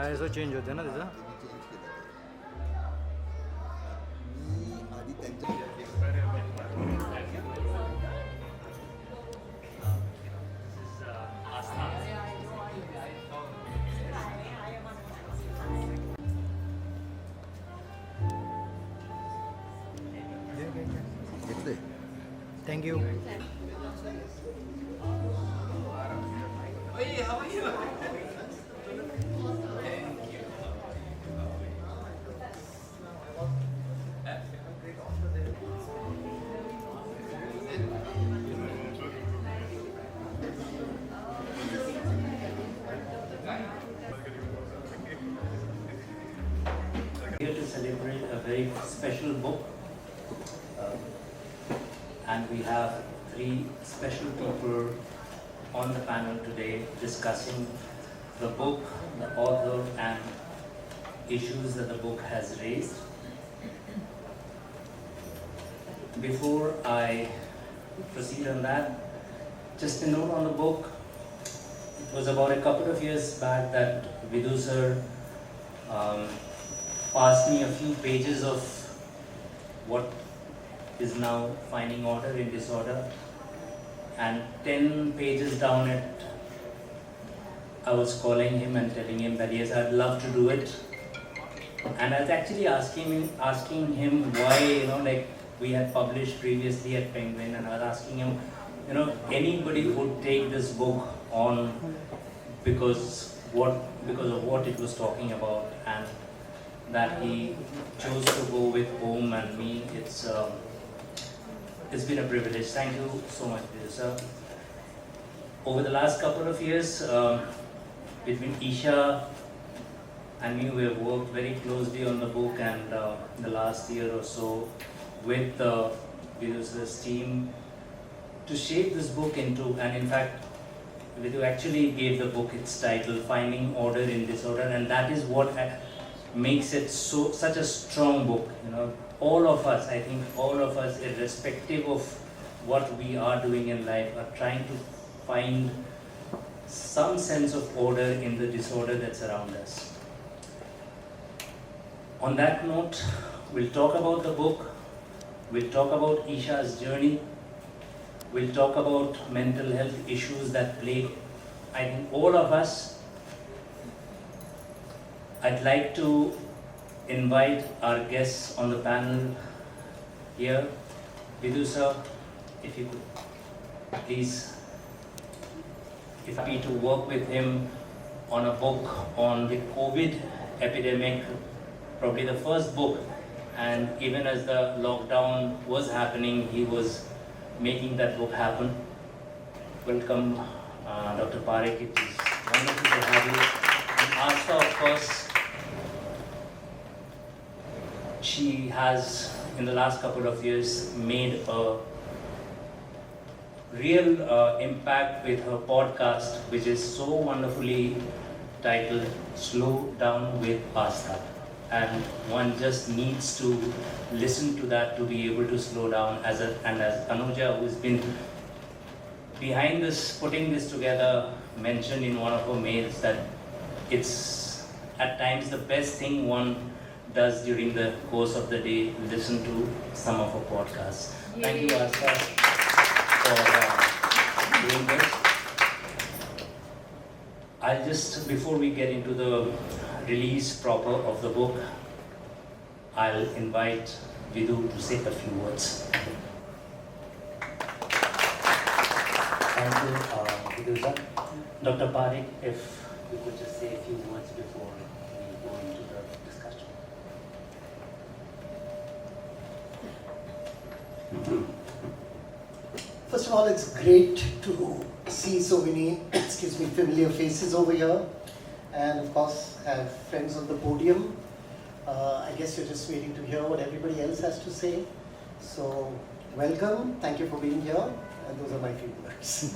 ISO change होते ना त्याचा. Thank you. Hey, how are you? Here to celebrate a very special book, and we have three special people on the panel today discussing the book, the author, and issues that the book has raised. Before I proceed on that, just a note on the book. It was about a couple of years back that Vidhu sir passed me a few pages of what is now Finding Order in Disorder, and 10 pages down it, I was calling him and telling him that yes, I'd love to do it. And I was actually asking him why, like we had published previously at Penguin, and I was asking him, anybody would take this book on because of what it was talking about, and that he chose to go with Om and me. It's been a privilege. Thank you so much, sir. Over the last couple of years, between Ishaa and me, we have worked very closely on the book, and the last year or so with Vidhu sir's team to shape this book into, and in fact, Vidhu actually gave the book its title, Finding Order in Disorder, and that is what makes it such a strong book. All of us, I think all of us, irrespective of what we are doing in life, are trying to find some sense of order in the disorder that's around us. On that note, we'll talk about the book, we'll talk about Ishaa's journey, we'll talk about mental health issues that plague, I think, all of us. I'd like to invite our guests on the panel here. Vidhu sir, if you could please, if happy to work with him on a book on the COVID epidemic, probably the first book, and even as the lockdown was happening, he was making that book happen. Welcome, Dr. Parikh. It is wonderful to have you. And Aastha, of course, she has, in the last couple of years, made a real impact with her podcast, which is so wonderfully titled Slow Down with Aastha. And one just needs to listen to that to be able to slow down. And as Anuja, who's been behind this, putting this together, mentioned in one of her mails that it's at times the best thing one does during the course of the day, listen to some of her podcasts. Thank you, Aastha, for doing this. I'll just, before we get into the release proper of the book, I'll invite Vidhu to say a few words. Thank you, Vidhu sir. Dr. Parikh, if you could just say a few words before we go into the discussion. First of all, it's great to see so many, familiar faces over here, and of course have friends on the podium. I guess you're just waiting to hear what everybody else has to say. So, welcome, thank you for being here, and those are my few words.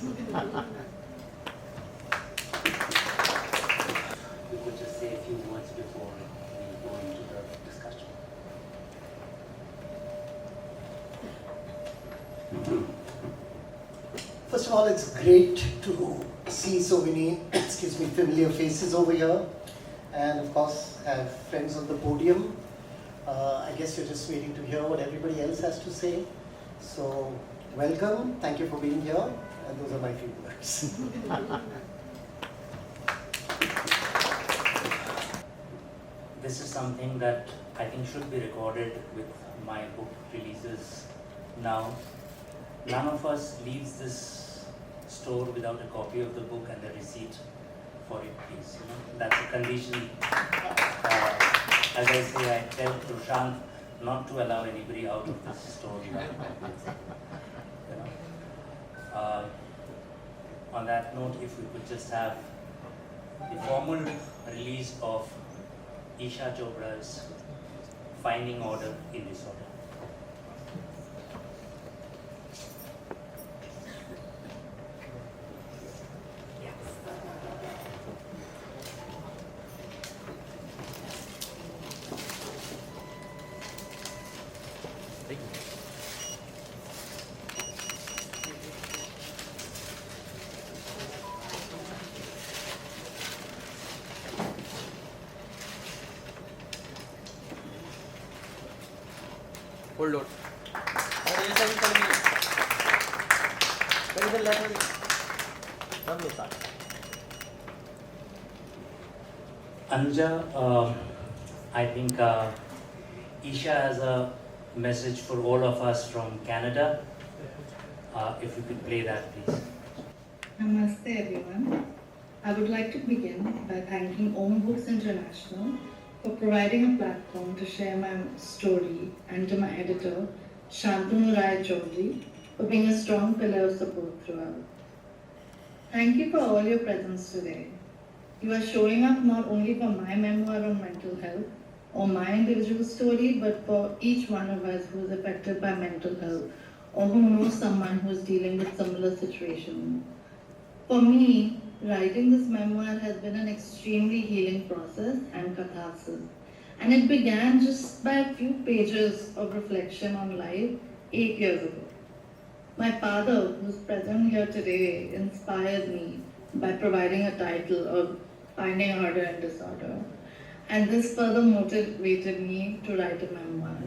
We could just say a few words before we go into the discussion. First of all, it's great to see so many, familiar faces over here, and of course have friends on the podium. I guess you're just waiting to hear what everybody else has to say. So welcome, thank you for being here, and those are my few words. This is something that I think should be recorded with my book releases now. None of us leaves this store without a copy of the book and a receipt for it, please. You know, that's a condition. As I say, I tell Prashant not to allow anybody out of this store. You know. On that note, if we could just have the formal release of Ishaa Chopra's Finding Order in Disorder. Thank you. Hold on. Anuja, I think Isha has a message for all of us from Canada. If you could play that, please. Namaste everyone. I would like to begin by thanking Om Books International for providing a platform to share my story, and to my editor, Shantanu Ray Chaudhuri, for being a strong pillar of support throughout. Thank you for all your presence today. You are showing up not only for my memoir on mental health or my individual story, but for each one of us who is affected by mental health or who knows someone who is dealing with similar situations. For me, writing this memoir has been an extremely healing process and catharsis. And it began just by a few pages of reflection on life 8 years ago. My father, who's present here today, inspired me by providing a title of Finding Order in Disorder. And this further motivated me to write a memoir.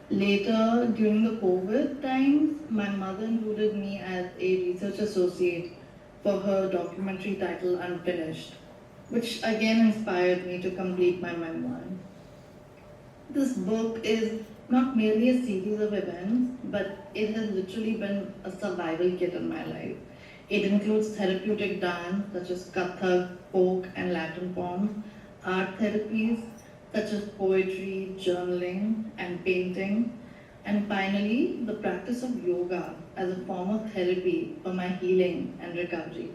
Later, during the COVID times, my mother included me as a research associate for her documentary titled Unfinished, which again inspired me to complete my memoir. This book is not merely a series of events, but it has literally been a survival kit in my life. It includes therapeutic dance, such as Kathak, folk, and Latin forms, art therapies, such as poetry, journaling, and painting, and finally, the practice of yoga as a form of therapy for my healing and recovery.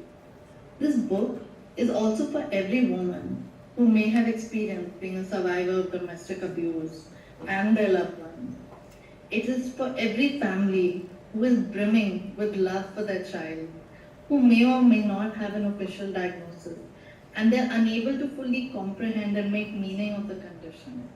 This book is also for every woman who may have experienced being a survivor of domestic abuse and their loved ones. It is for every family who is brimming with love for their child, who may or may not have an official diagnosis, and they're unable to fully comprehend and make meaning of the condition.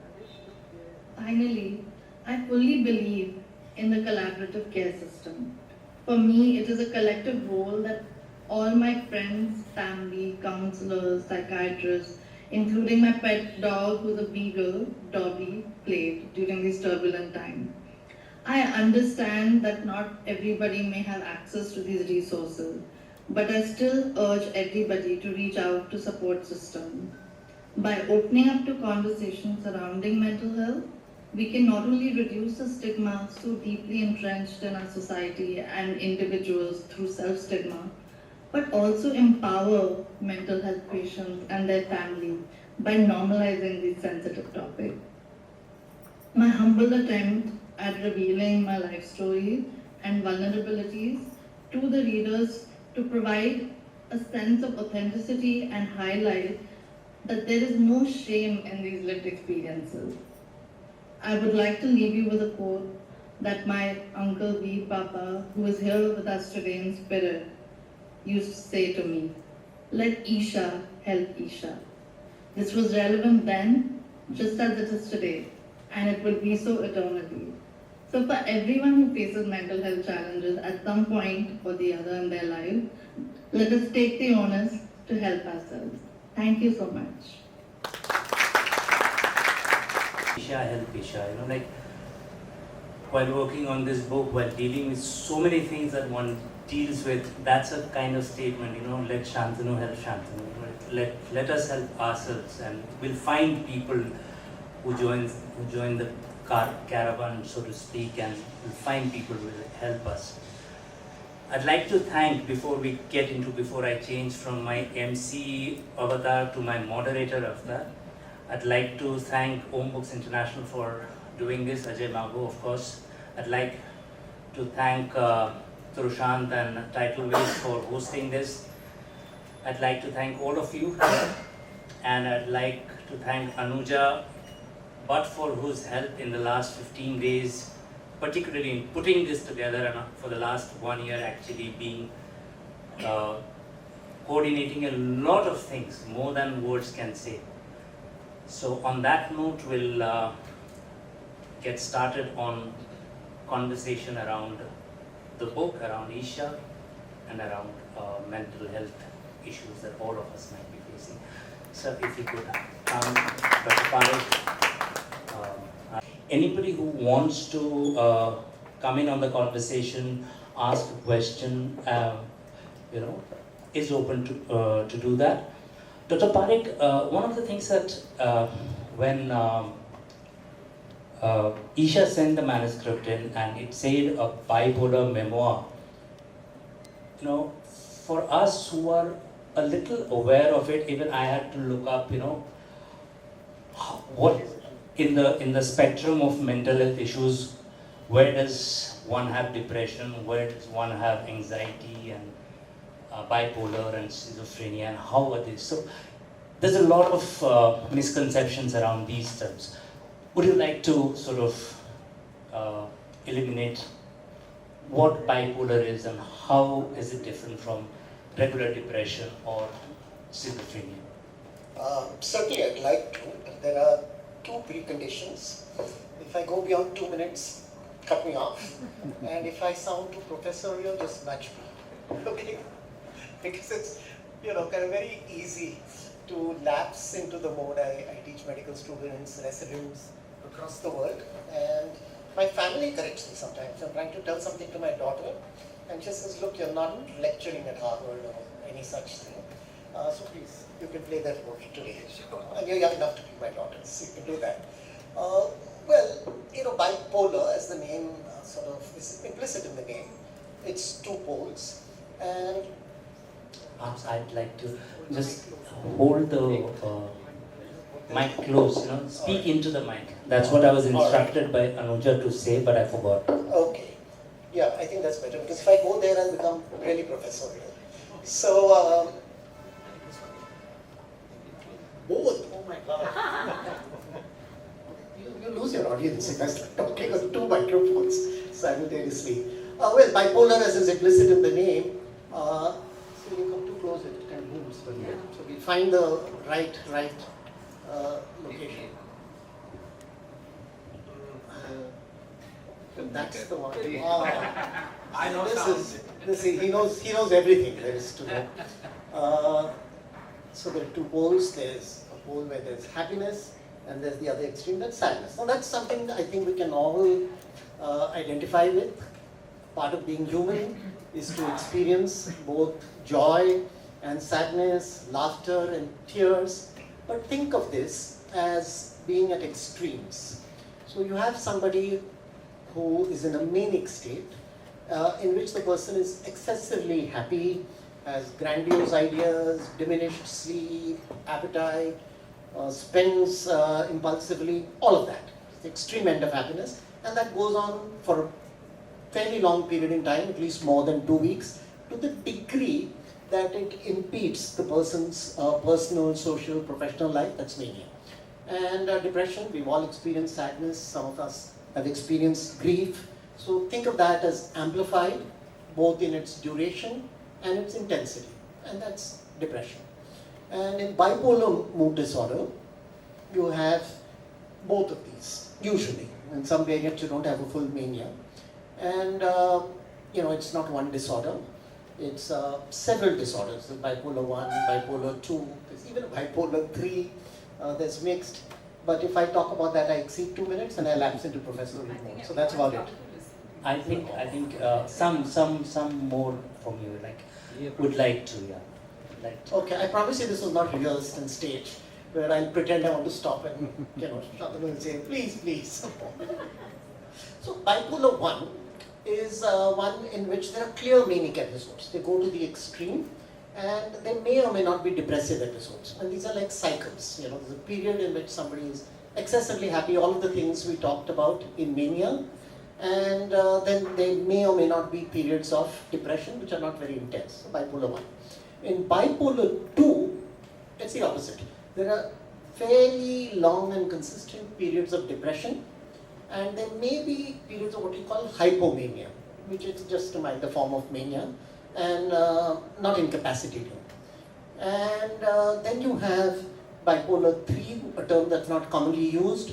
Finally, I fully believe in the collaborative care system. For me, it is a collective role that all my friends, family, counselors, psychiatrists, including my pet dog who's a beagle, Dobby, played during these turbulent times. I understand that not everybody may have access to these resources, but I still urge everybody to reach out to support systems. By opening up to conversations surrounding mental health, we can not only reduce the stigma so deeply entrenched in our society and individuals through self-stigma, but also empower mental health patients and their families by normalizing these sensitive topics. My humble attempt at revealing my life story and vulnerabilities to the readers to provide a sense of authenticity and highlight that there is no shame in these lived experiences. I would like to leave you with a quote that my uncle V. Papa, who is here with us today in spirit, used to say to me, "Let Isha help Isha." This was relevant then, just as it is today, and it will be so eternally. So for everyone who faces mental health challenges at some point or the other in their life, let us take the onus to help ourselves. Thank you so much. Ishaa, help Ishaa, like while working on this book, while dealing with so many things that one deals with, that's a kind of statement, let Shantanu help Shantanu. Let us help ourselves, and we'll find people who join the caravan, so to speak, and we'll find people who will help us. I'd like to thank, before I change from my MC avatar to my moderator avatar, I'd like to thank Om Books International for doing this, Ajay Mago, of course. I'd like to thank Trushant and Title Waste for hosting this. I'd like to thank all of you here, and I'd like to thank Anuja, but for whose help in the last 15 days, particularly in putting this together, and for the last 1 year actually being coordinating a lot of things, more than words can say. So on that note, we'll get started on conversation around the book, around Ishaa, and around mental health issues that all of us might be facing. So if you could come, Dr. Parikh, anybody who wants to come in on the conversation, ask a question, is open to do that. Dr. Parikh, one of the things that when Ishaa sent the manuscript in and it said a bipolar memoir, for us who are a little aware of it, even I had to look up, what in the spectrum of mental health issues, where does one have depression, where does one have anxiety and bipolar and schizophrenia, and how are these? So there's a lot of misconceptions around these terms. Would you like to sort of eliminate what bipolar is and how is it different from regular depression or schizophrenia? Certainly I'd like to, but there are two preconditions. If I go beyond 2 minutes, cut me off. And if I sound too professorial, just nudge me. Okay? Because it's, kind of very easy to lapse into the mode. I teach medical students, residents across the world, and my family corrects me sometimes. I'm trying to tell something to my daughter, and she says, look, you're not lecturing at Harvard or any such thing. So please, you can play that role today. And you're young enough to be my daughter, so you can do that. Bipolar, as the name sort of is implicit in the name, it's two poles. And I'd like to just hold the mic close, speak into the mic. That's what I was instructed by Anuja to say, but I forgot. Okay. Yeah, I think that's better, because if I go there, I'll become really professorial. So, both. Oh my God. You lose your audience if I start talking on two microphones simultaneously. Bipolar, as is implicit in the name, so you come too close, it kind of moves. But yeah. So we find the right location. That's the one. I know he knows everything there is to know. So there are two poles. There's a pole where there's happiness, and there's the other extreme, that's sadness. Now that's something I think we can all identify with. Part of being human is to experience both joy and sadness, laughter and tears. But think of this as being at extremes. So you have somebody who is in a manic state, in which the person is excessively happy, has grandiose ideas, diminished sleep, appetite, spends impulsively, all of that. It's the extreme end of happiness, and that goes on for a fairly long period in time, at least more than 2 weeks, to the degree that it impedes the person's personal, social, professional life. That's mania. And depression, we've all experienced sadness, some of us have experienced grief. So think of that as amplified, both in its duration and its intensity, and that's depression. And in bipolar mood disorder, you have both of these, usually. In some variants, you don't have a full mania. And, it's not one disorder. It's several disorders. There's bipolar 1, bipolar 2, there's even a bipolar 3, there's mixed. But if I talk about that, I exceed 2 minutes and I lapse into professional mode. So that's about it. I think some more from you would like to, yeah. Like to. Okay, I promise you this was not rehearsed on stage, where I'll pretend I want to stop and, Shantanu will say, please, please. So bipolar 1 is one in which there are clear manic episodes. They go to the extreme and they may or may not be depressive episodes. And these are like cycles. There's a period in which somebody is excessively happy, all of the things we talked about in mania. And then there may or may not be periods of depression which are not very intense. Bipolar 1. In bipolar 2, it's the opposite. There are fairly long and consistent periods of depression, and there may be periods of what you call hypomania, which is just a milder form of mania, and not incapacitating. And then you have bipolar 3, a term that's not commonly used,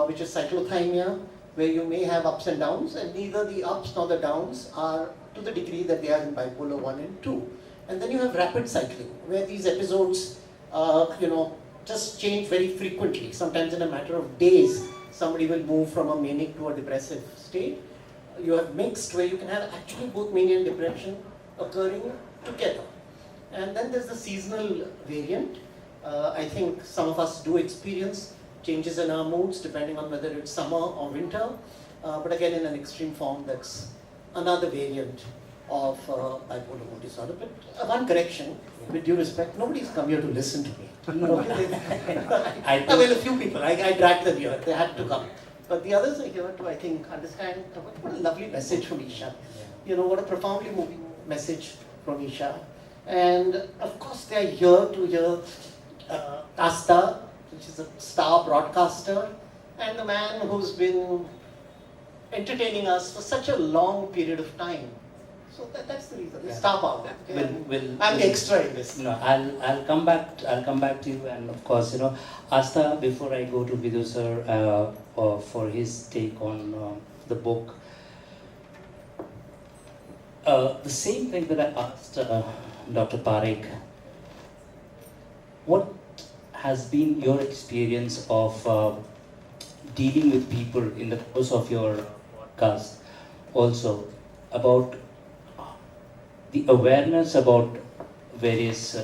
which is cyclothymia, where you may have ups and downs, and neither the ups nor the downs are to the degree that they are in bipolar 1 and 2. And then you have rapid cycling, where these episodes, just change very frequently. Sometimes in a matter of days, somebody will move from a manic to a depressive state. You have mixed, where you can have actually both mania and depression occurring together. And then there's the seasonal variant. I think some of us do experience changes in our moods depending on whether it's summer or winter. But again, in an extreme form, that's another variant of bipolar mood disorder. But one correction, with due respect, nobody's come here to listen to me. No. Well, a few people, I dragged them here, they had to come. But the others are here to, I think, understand what a lovely message from Ishaa. What a profoundly moving message from Ishaa. And of course, they are here to hear Aastha, which is a star broadcaster, and the man who's been entertaining us for such a long period of time. So that's the reason. The star power. Okay? I'm the extra in this. No, I'll come back to you, and of course, Aastha, before I go to Vidhu sir for his take on the book. The same thing that I asked Dr. Parikh. What has been your experience of dealing with people in the course of your podcast, also about the awareness about various,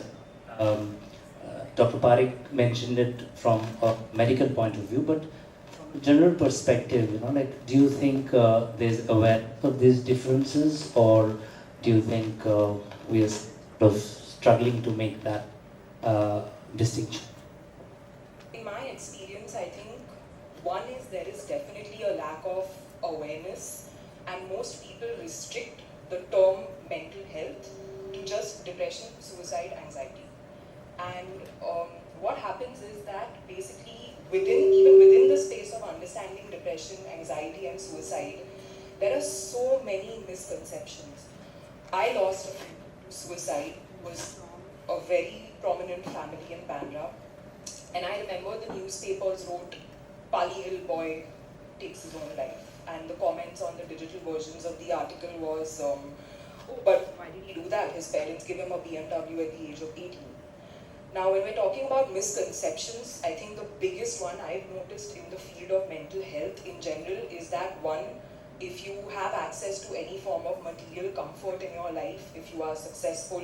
Dr. Parikh mentioned it from a medical point of view, but from a general perspective, do you think there's awareness of these differences, or do you think we are sort of struggling to make that distinction? In my experience, I think one is there is definitely a lack of awareness, and most people restrict the term mental health to just depression, suicide, anxiety. And what happens is that basically even within the space of understanding depression, anxiety and suicide, there are so many misconceptions. I lost a friend to suicide, who was a very prominent family in Bandra, and I remember the newspapers wrote, Pali Hill boy takes his own life, and the comments on the digital versions of the article was, oh, but why did he do that? His parents give him a BMW at the age of 18. Now, when we're talking about misconceptions, I think the biggest one I've noticed in the field of mental health in general is that one, if you have access to any form of material comfort in your life, if you are successful,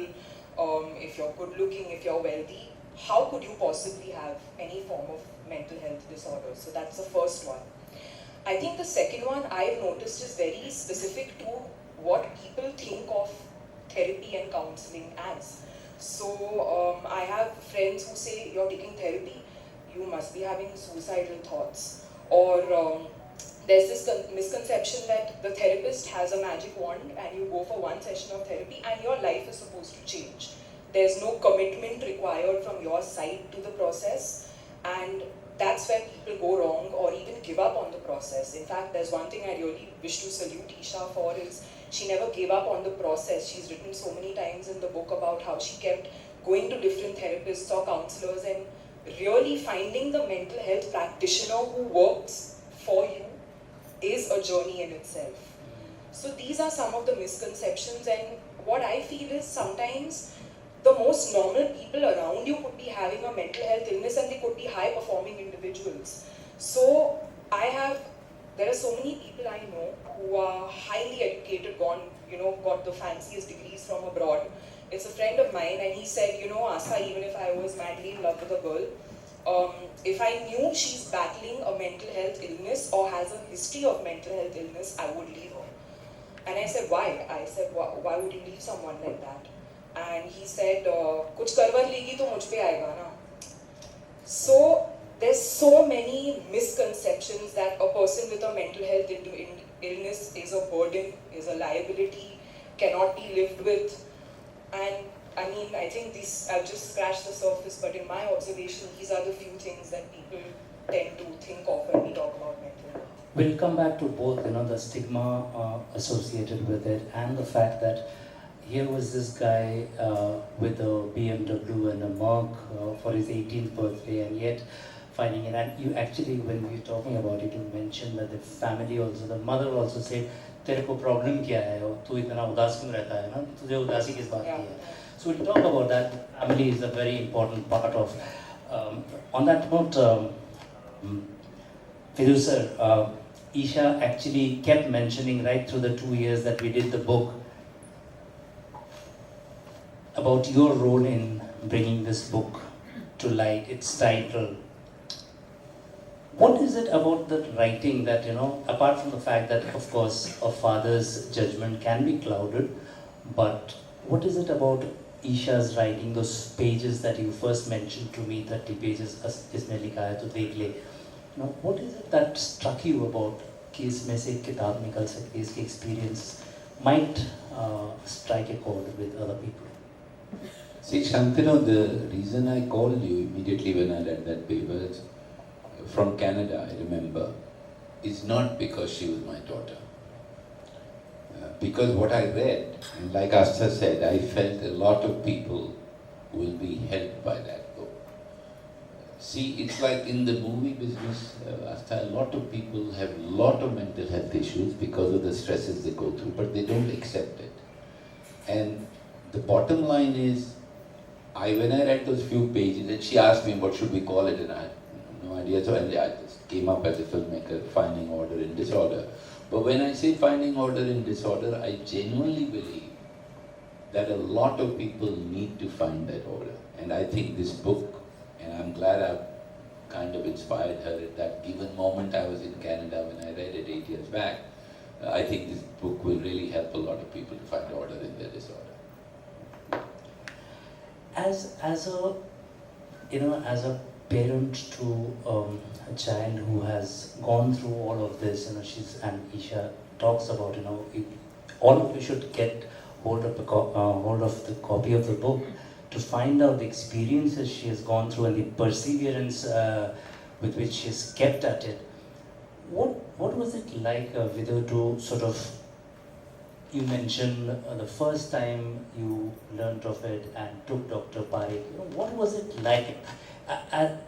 if you're good looking, if you're wealthy, how could you possibly have any form of mental health disorder? So that's the first one. I think the second one I've noticed is very specific to what people think of therapy and counseling as. So I have friends who say, you're taking therapy, you must be having suicidal thoughts. Or there's this misconception that the therapist has a magic wand and you go for one session of therapy and your life is supposed to change. There's no commitment required from your side to the process, and that's where people go wrong or even give up on the process. In fact, there's one thing I really wish to salute Ishaa for is she never gave up on the process. She's written so many times in the book about how she kept going to different therapists or counselors and really finding the mental health practitioner who works for you is a journey in itself. So these are some of the misconceptions, and what I feel is sometimes the most normal people around you could be having a mental health illness and they could be high performing individuals. So there are so many people I know who are highly educated, got the fanciest degrees from abroad. It's a friend of mine and he said, Aastha, even if I was madly in love with a girl, if I knew she's battling a mental health illness or has a history of mental health illness, I would leave her. And I said, why? I said, why would you leave someone like that? And he said, kuch karwar legi to mujh pe aayega na. So there's so many misconceptions that a person with a mental health illness is a burden, is a liability, cannot be lived with. And I mean, I think I've just scratched the surface, but in my observation, these are the few things that people tend to think of when we talk about mental health. We'll come back to both, the stigma associated with it and the fact that here was this guy with a BMW and a Merc for his 18th birthday, and yet finding it. And you actually, when we were talking about it, you mentioned that the family also, the mother also said, तेरे को problem क्या है और तू इतना उदास क्यों रहता है ना, तुझे उदासी किस बात की है. So we'll talk about that. Family is a very important part of. On that note, Vidhu sir, Ishaa actually kept mentioning right through the 2 years that we did the book about your role in bringing this book to light, its title. What is it about the writing that, apart from the fact that, of course, a father's judgment can be clouded, but what is it about Ishaa's writing, those pages that you first mentioned to me, 30 pages, इसने लिखा है तो देख ले. What is it that struck you about कि इसमें से एक किताब निकल सकती है, इसकी experience might strike a chord with other people? See, Shantanu, the reason I called you immediately when I read that paper from Canada, I remember, is not because she was my daughter. Because what I read, and like Aastha said, I felt a lot of people will be helped by that book. See, it's like in the movie business, Aastha, a lot of people have a lot of mental health issues because of the stresses they go through, but they don't accept it. And the bottom line is, when I read those few pages, and she asked me what should we call it, and I had no idea, so I just came up as a filmmaker, Finding Order in Disorder. But when I say Finding Order in Disorder, I genuinely believe that a lot of people need to find that order. And I think this book, and I'm glad I've kind of inspired her at that given moment I was in Canada when I read it 8 years back. I think this book will really help a lot of people to find order in their disorder. As a parent to a child who has gone through all of this, and Ishaa talks about, all of you should get hold of the copy of the book to find out the experiences she has gone through and the perseverance with which she has kept at it. What was it like, Vidhu, to sort of, you mentioned the first time you learned of it and took Dr. Parikh. What was it like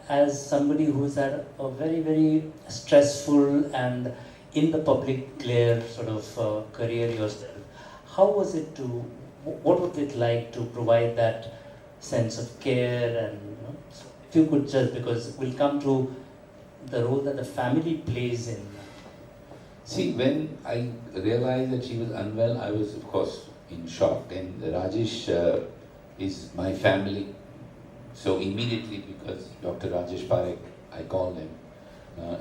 as somebody who's had a very, very stressful and in the public glare sort of career yourself? How was it what was it like to provide that sense of care? And so if you could just, because we'll come to the role that the family plays in. See, when I realized that she was unwell, I was, of course, in shock. And Rajesh is my family. So immediately, because Dr. Rajesh Parikh, I called him.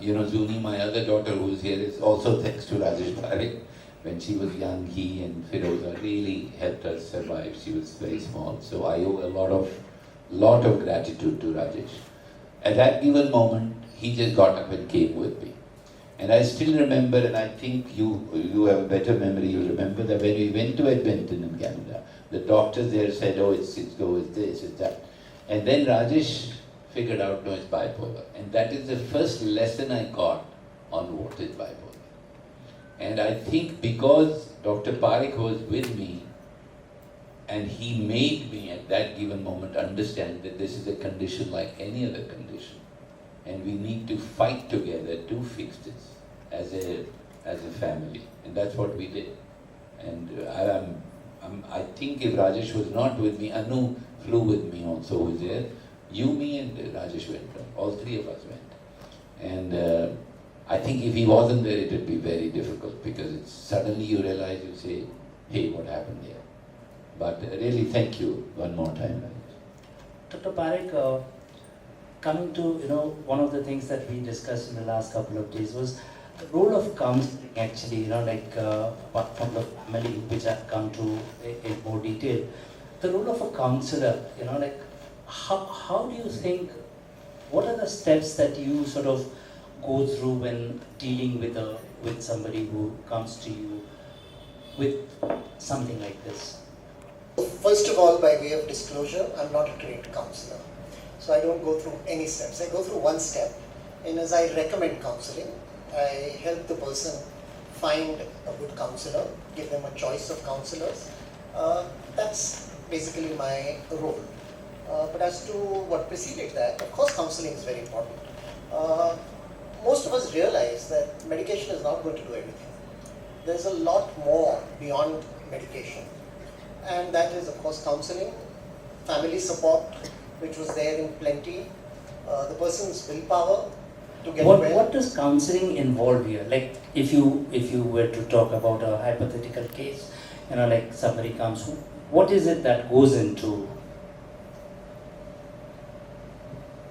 Zuni, my other daughter who's here, is also thanks to Rajesh Parikh. When she was young, he and Firoza really helped her survive. She was very small. So I owe a lot of gratitude to Rajesh. At that given moment, he just got up and came with me. And I still remember, and I think you have a better memory, you remember that when we went to Edmonton in Canada, the doctors there said, it's this, it's that. And then Rajesh figured out, no, it's bipolar. And that is the first lesson I got on what is bipolar. And I think because Dr. Parikh was with me, and he made me at that given moment understand that this is a condition like any other condition. And we need to fight together to fix this as a family. And that's what we did. And I think if Rajesh was not with me, Anu flew with me also was there. You, me and Rajesh went, right? All three of us went. And I think if he wasn't there, it would be very difficult because it's suddenly you realize, you say, hey, what happened here? But really, thank you one more time. Dr. Parikh, coming to one of the things that we discussed in the last couple of days was the role of counseling. Actually, apart from the family, which I've come to in more detail, the role of a counselor. How do you think? What are the steps that you sort of go through when dealing with somebody who comes to you with something like this? First of all, by way of disclosure, I'm not a trained counselor. So I don't go through any steps. I go through one step, and as I recommend counseling, I help the person find a good counselor, give them a choice of counselors. That's basically my role. But as to what preceded that, of course counseling is very important. Most of us realize that medication is not going to do everything. There's a lot more beyond medication. And that is, of course, counseling, family support, which was there in plenty, the person's willpower to get well. What does counseling involve here? Like, if you were to talk about a hypothetical case, like somebody comes, what is it that goes into?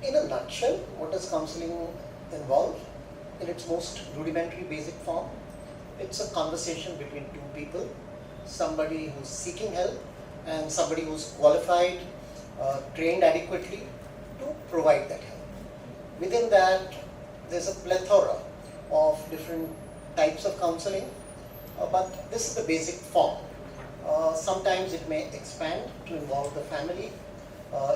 In a nutshell, what does counseling involve? In its most rudimentary basic form, it's a conversation between two people, somebody who's seeking help and somebody who's qualified, trained adequately to provide that help. Within that, there's a plethora of different types of counseling, but this is the basic form. Sometimes it may expand to involve the family.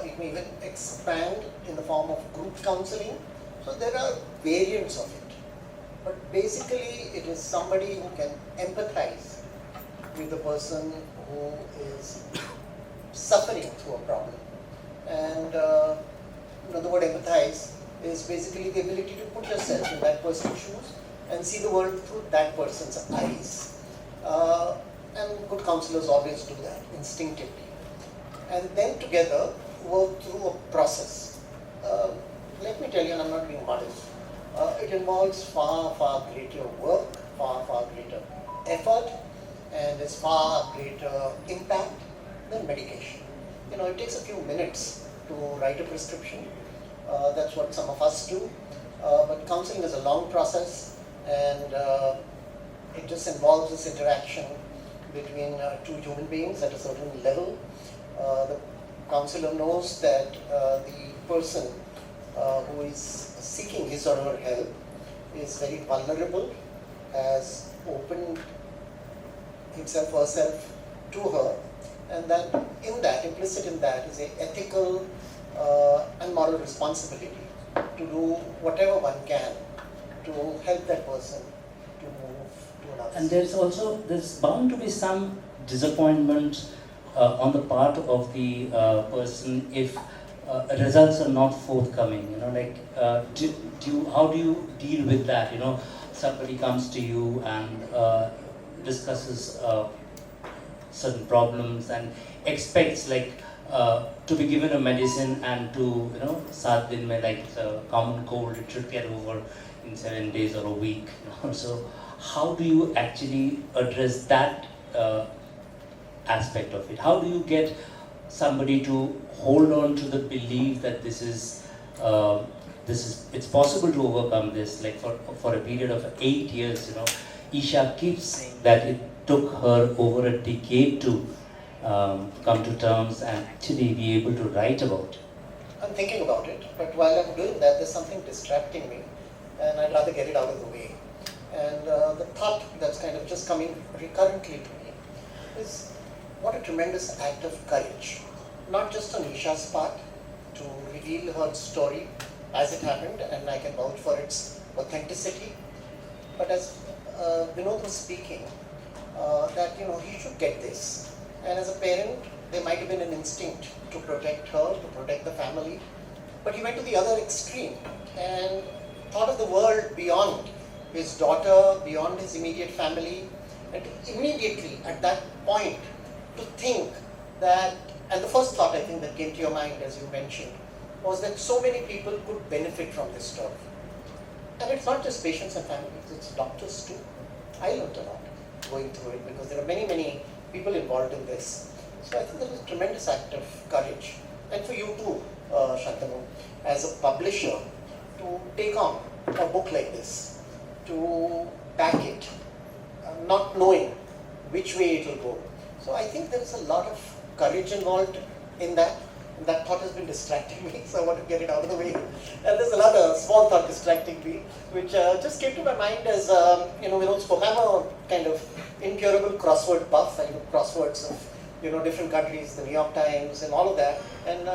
It may even expand in the form of group counseling. So there are variants of it. But basically, it is somebody who can empathize with the person who is suffering through a problem. And the word empathize is basically the ability to put yourself in that person's shoes and see the world through that person's eyes. And good counselors always do that instinctively. And then together work through a process. Let me tell you, and I'm not being modest, it involves far, far greater work, far, far greater effort, and is far greater impact than medication. It takes a few minutes to write a prescription. That's what some of us do. But counseling is a long process, and it just involves this interaction between two human beings at a certain level. The counselor knows that the person who is seeking his or her help is very vulnerable, has opened himself or herself to her, and that implicit in that is an ethical and moral responsibility to do whatever one can to help that person to move to another. And there's bound to be some disappointment on the part of the person if results are not forthcoming. How do you deal with that? Somebody comes to you and discusses certain problems and expects to be given a medicine and to 7 din mein, like a common cold, it should get over in 7 days or a week. So how do you actually address that aspect of it? How do you get somebody to hold on to the belief that it's possible to overcome this? Like for a period of 8 years, Ishaa keeps saying that it took her over a decade to come to terms and actually be able to write about it. I'm thinking about it, but while I'm doing that, there's something distracting me, and I'd rather get it out of the way. And the thought that's kind of just coming recurrently to me is what a tremendous act of courage, not just on Ishaa's part, to reveal her story as it happened, and I can vouch for its authenticity, but as Vinod was speaking, that he should get this. And as a parent, there might have been an instinct to protect her, to protect the family, but he went to the other extreme and thought of the world beyond his daughter, beyond his immediate family, and immediately at that point to think that And the first thought I think that came to your mind as you mentioned was that so many people could benefit from this stuff. And it's not just patients and families, it's doctors too. I learned a lot going through it because there are many, many people involved in this. So I think there was a tremendous act of courage. And for you too, Shantanu, as a publisher, to take on a book like this, to back it, not knowing which way it will go. So I think there is a lot of courage involved in that. And that thought has been distracting me, so I want to get it out of the way. And there's another small thought distracting me, which just came to my mind as, Vinod spoke. I'm a kind of incurable crossword buff. I do crosswords of, different countries, the New York Times and all of that. And,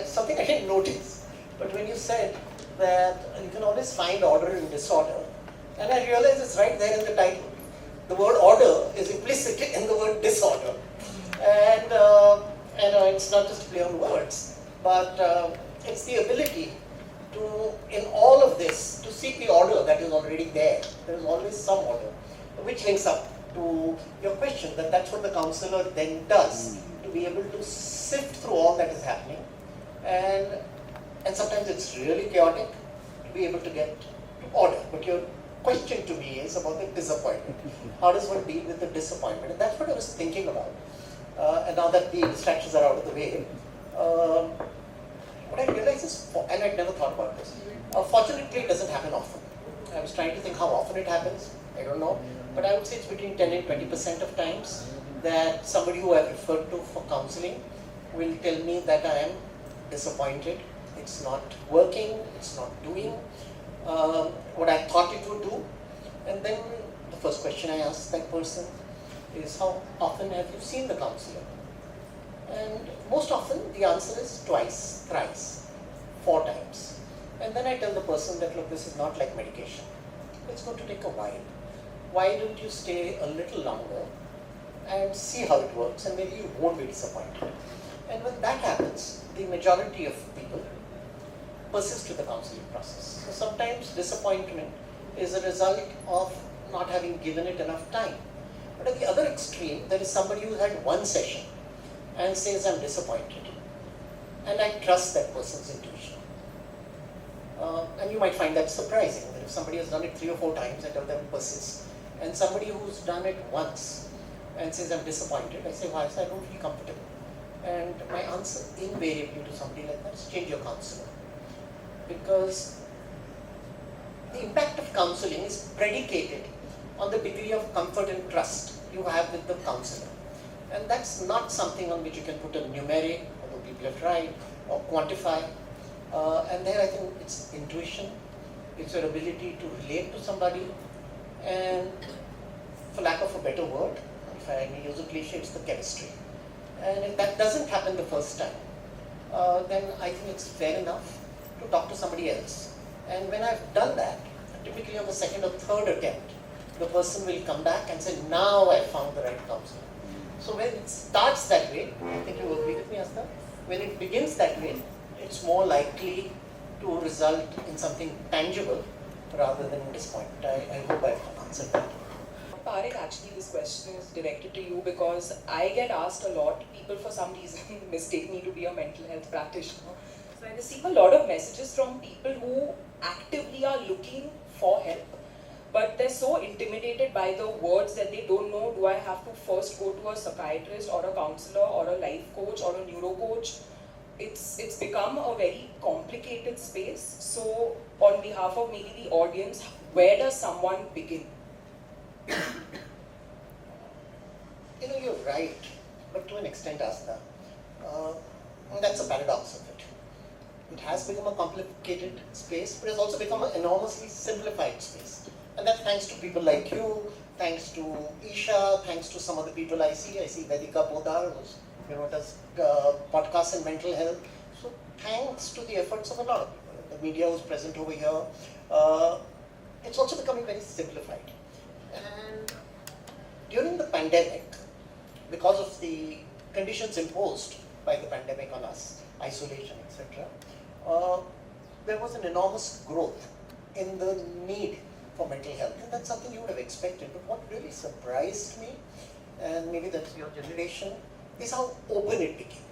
something I didn't notice. But when you said that you can always find order in disorder, and I realized it's right there in the title. The word order is implicit in the word disorder. And it's not just a play on words, but it's the ability to, in all of this, to seek the order that is already there. There is always some order, which links up to your question, that that's what the counselor then does, to be able to sift through all that is happening. And sometimes it's really chaotic, to be able to get to order. But your question to me is about the disappointment. How does one deal with the disappointment? And that's what I was thinking about. And now that the distractions are out of the way, what I realize is, and I'd never thought about this, fortunately it doesn't happen often. I was trying to think how often it happens, I don't know, but I would say it's between 10 and 20% of times that somebody who I've referred to for counseling will tell me that I am disappointed, it's not working, it's not doing what I thought it would do. And then the first question I ask that person is, how often have you seen the counselor? And most often the answer is twice, thrice, 4 times. And then I tell the person that, look, this is not like medication. It's going to take a while. Why don't you stay a little longer and see how it works, and maybe you won't be disappointed. And when that happens, the majority of people persist with the counseling process. So sometimes disappointment is a result of not having given it enough time. But at the other extreme, there is somebody who had one session and says, I'm disappointed. And I trust that person's intuition. And you might find that surprising, that if somebody has done it 3 or 4 times, I tell them persist. And somebody who's done it once and says, I'm disappointed, I say, why? I say, I don't feel comfortable. And my answer invariably to somebody like that is, change your counselor. Because the impact of counseling is predicated on the degree of comfort and trust you have with the counselor. And that's not something on which you can put a numeric, although people have tried, or quantify. And there I think it's intuition, it's your ability to relate to somebody, and for lack of a better word, if I may use a cliche, it's the chemistry. And if that doesn't happen the first time, then I think it's fair enough to talk to somebody else. And when I've done that, typically on the 2nd or 3rd attempt, the person will come back and say, now I found the right counselor. So when it starts that way, I think you will agree with me, Aastha, when it begins that way, it's more likely to result in something tangible rather than disappointment. I hope I've answered that. Parikh, actually this question is directed to you because I get asked a lot, people for some reason mistake me to be a mental health practitioner. So I receive a lot of messages from people who actively are looking for help, but they're so intimidated by the words that they don't know, do I have to first go to a psychiatrist or a counselor or a life coach or a neuro coach? It's become a very complicated space. So on behalf of maybe the audience, where does someone begin? You're right, but to an extent, Aastha, that's a paradox of it. It has become a complicated space, but it's also become an enormously simplified space. And that's thanks to people like you, thanks to Ishaa, thanks to some of the people I see Vedika Podar, who's does podcasts on mental health. So thanks to the efforts of a lot of people, the media who's present over here, it's also becoming very simplified. And during the pandemic, because of the conditions imposed by the pandemic on us, isolation, etc., there was an enormous growth in the need for mental health. And that's something you would have expected. But what really surprised me, and maybe that's your generation, is how open it became.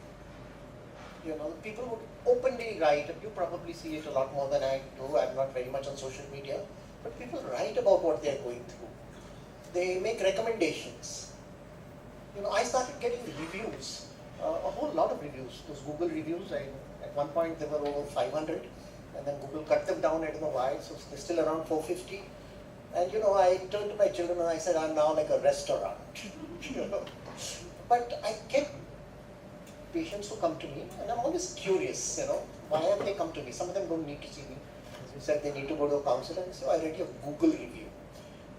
You know, people would openly write, and you probably see it a lot more than I do. I'm not very much on social media, but people write about what they're going through. They make recommendations. You know, I started getting reviews, a whole lot of reviews. Those Google reviews, at one point there were over 500, and then Google cut them down, I don't know why, so they're still around 450. And you know, I turned to my children and I said, I'm now like a restaurant. You know? But I get patients who come to me, and I'm always curious, you know, why have they come to me? Some of them don't need to see me. As you said, they need to go to a counselor, and so I read your Google review.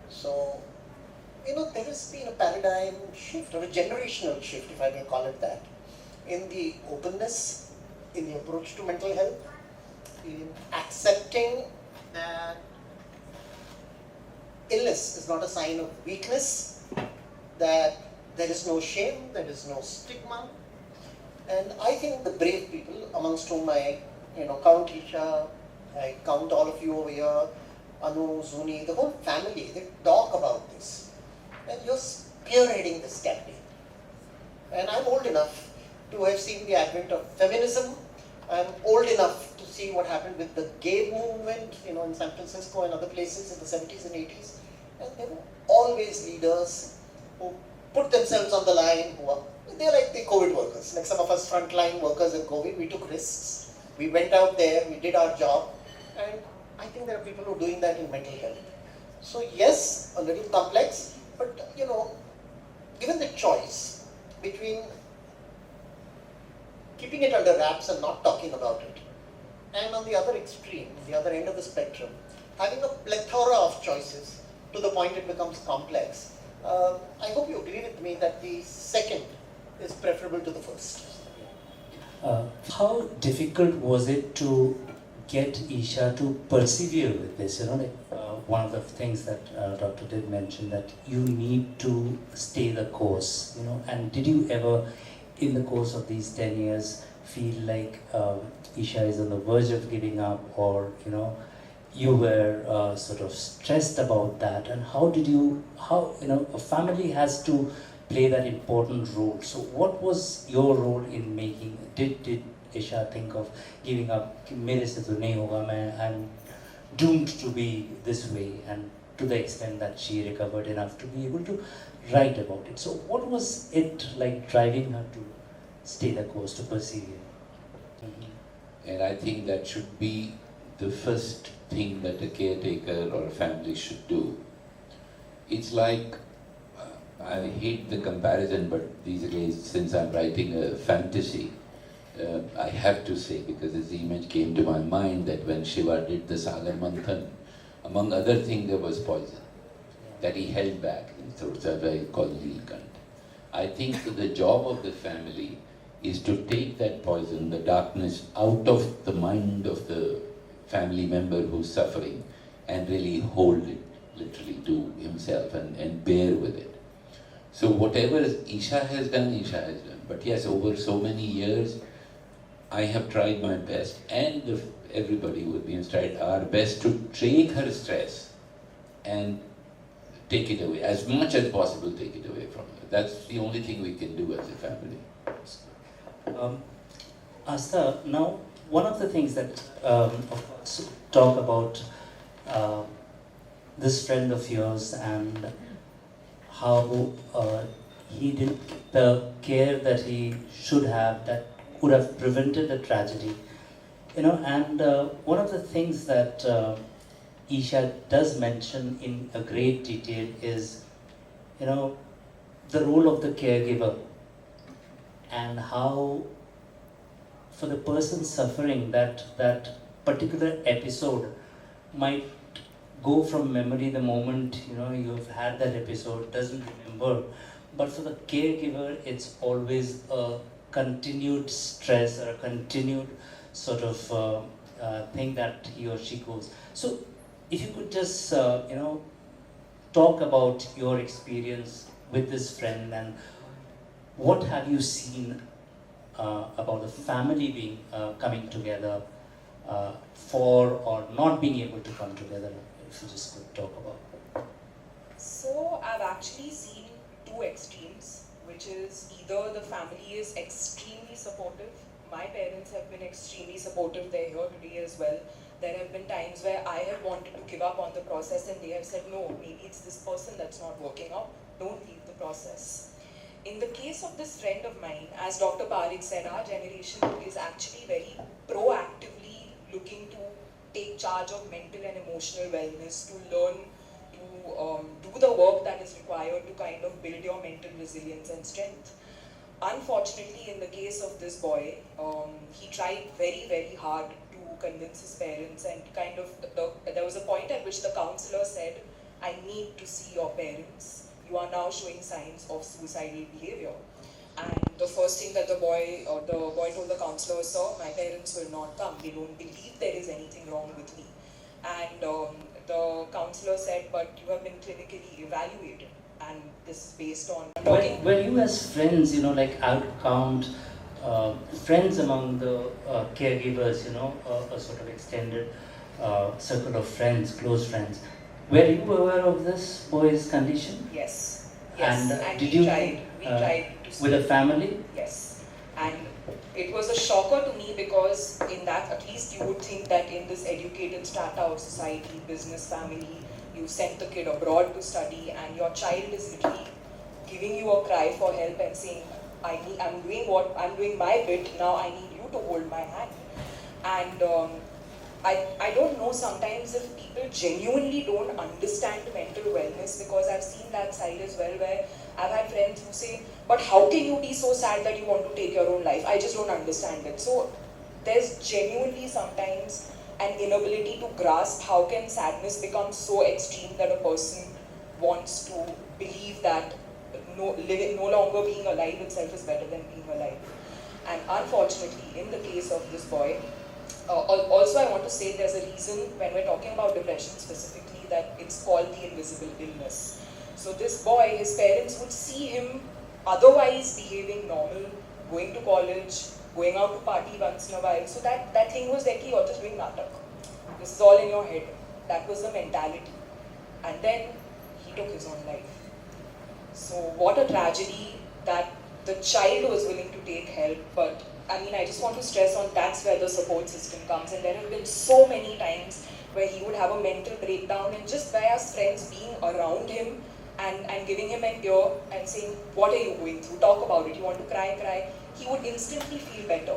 So, you know, there has been a paradigm shift, or a generational shift, if I may call it that, in the openness, in the approach to mental health, in accepting that illness is not a sign of weakness, that there is no shame, there is no stigma. And I think the brave people, amongst whom I, count Ishaa, I count all of you over here, Anu, Zuni, the whole family, they talk about this. And you're spearheading this campaign. And I'm old enough to have seen the advent of feminism. I'm old enough to see what happened with the gay movement, in San Francisco and other places in the 70s and 80s. And there were always leaders who put themselves on the line, they're like the COVID workers. Like some of us frontline workers in COVID, we took risks. We went out there, we did our job. And I think there are people who are doing that in mental health. So yes, a little complex, but given the choice between keeping it under wraps and not talking about it, and on the other extreme, the other end of the spectrum, having a plethora of choices to the point it becomes complex, I hope you agree with me that the second is preferable to the first. How difficult was it to get Ishaa to persevere with this? One of the things that Dr. did mention, that you need to stay the course, and did you ever, in the course of these 10 years, feel like Ishaa is on the verge of giving up, or, you were sort of stressed about that? And a family has to play that important role. So what was your role in making, did Ishaa think of giving up? मेरे से तो नहीं होगा, I'm doomed to be this way, and to the extent that she recovered enough to be able to write about it. So what was it like driving her to stay the course, to persevere? And I think that should be the first thing that a caretaker or a family should do. It's like, I hate the comparison, but these days, since I'm writing a fantasy, I have to say, because this image came to my mind, that when Shiva did the Sagar Manthan, among other things, there was poison that he held back in his throat. That's why he called Nilkant. I think the job of the family is to take that poison, the darkness, out of the mind of the family member who's suffering, and really hold it literally to himself and bear with it. So whatever Ishaa has done, Ishaa has done. But yes, over so many years, I have tried my best, and everybody with me has tried our best to take her stress and take it away, as much as possible take it away from her. That's the only thing we can do as a family. Aastha, now one of the things that talk about this friend of yours and how he did the care that he should have, that could have prevented the tragedy. And one of the things that Ishaa does mention in a great detail is, the role of the caregiver, and how for the person suffering, that particular episode might go from memory the moment you've had that episode, doesn't remember, but for the caregiver it's always a continued stress or a continued sort of thing that he or she goes. So if you could just talk about your experience with this friend, and what have you seen about the family being coming together for or not being able to come together, if you just could talk about it. So I've actually seen two extremes. which is either the family is extremely supportive. My parents have been extremely supportive, they're here today as well. There have been times where I have wanted to give up on the process and they have said, no, maybe it's this person that's not working out, don't leave the process. In the case of this friend of mine, as Dr. Parikh said, our generation is actually very proactively looking to take charge of mental and emotional wellness, to learn to do the work that is required to kind of build your mental resilience and strength. Unfortunately, in the case of this boy, he tried very, very hard to convince his parents, and kind of there was a point at which the counselor said, I need to see your parents. You are now showing signs of suicidal behavior. And the first thing that the boy told the counselor was, sir, my parents will not come. They don't believe there is anything wrong with me. And the counselor said, but you have been clinically evaluated. And this is based on talking. When you as friends, like I would count friends among the caregivers, a sort of extended circle of friends, close friends. Were you aware of this boy's condition? Yes. And did we you tried to with a family? Yes. And it was a shocker to me because in that, at least you would think that in this educated strata of society, business family, you sent the kid abroad to study and your child is literally giving you a cry for help and saying, I'm doing my bit, now I need you to hold my hand. And I don't know sometimes if people genuinely don't understand mental wellness, because I've seen that side as well, where I've had friends who say, but how can you be so sad that you want to take your own life? I just don't understand it. So there's genuinely sometimes an inability to grasp how can sadness become so extreme that a person wants to believe that no longer being alive itself is better than being alive. And unfortunately, in the case of this boy, also I want to say there's a reason when we're talking about depression specifically that it's called the invisible illness. So this boy, his parents would see him otherwise behaving normal, going to college, going out to party once in a while. So that thing was like, you're just doing natak. This is all in your head. That was the mentality. And then he took his own life. So what a tragedy that the child was willing to take help, but I just want to stress on that's where the support system comes. And there have been so many times where he would have a mental breakdown, and just by us friends being around him and giving him an ear and saying, what are you going through? Talk about it. You want to cry, he would instantly feel better.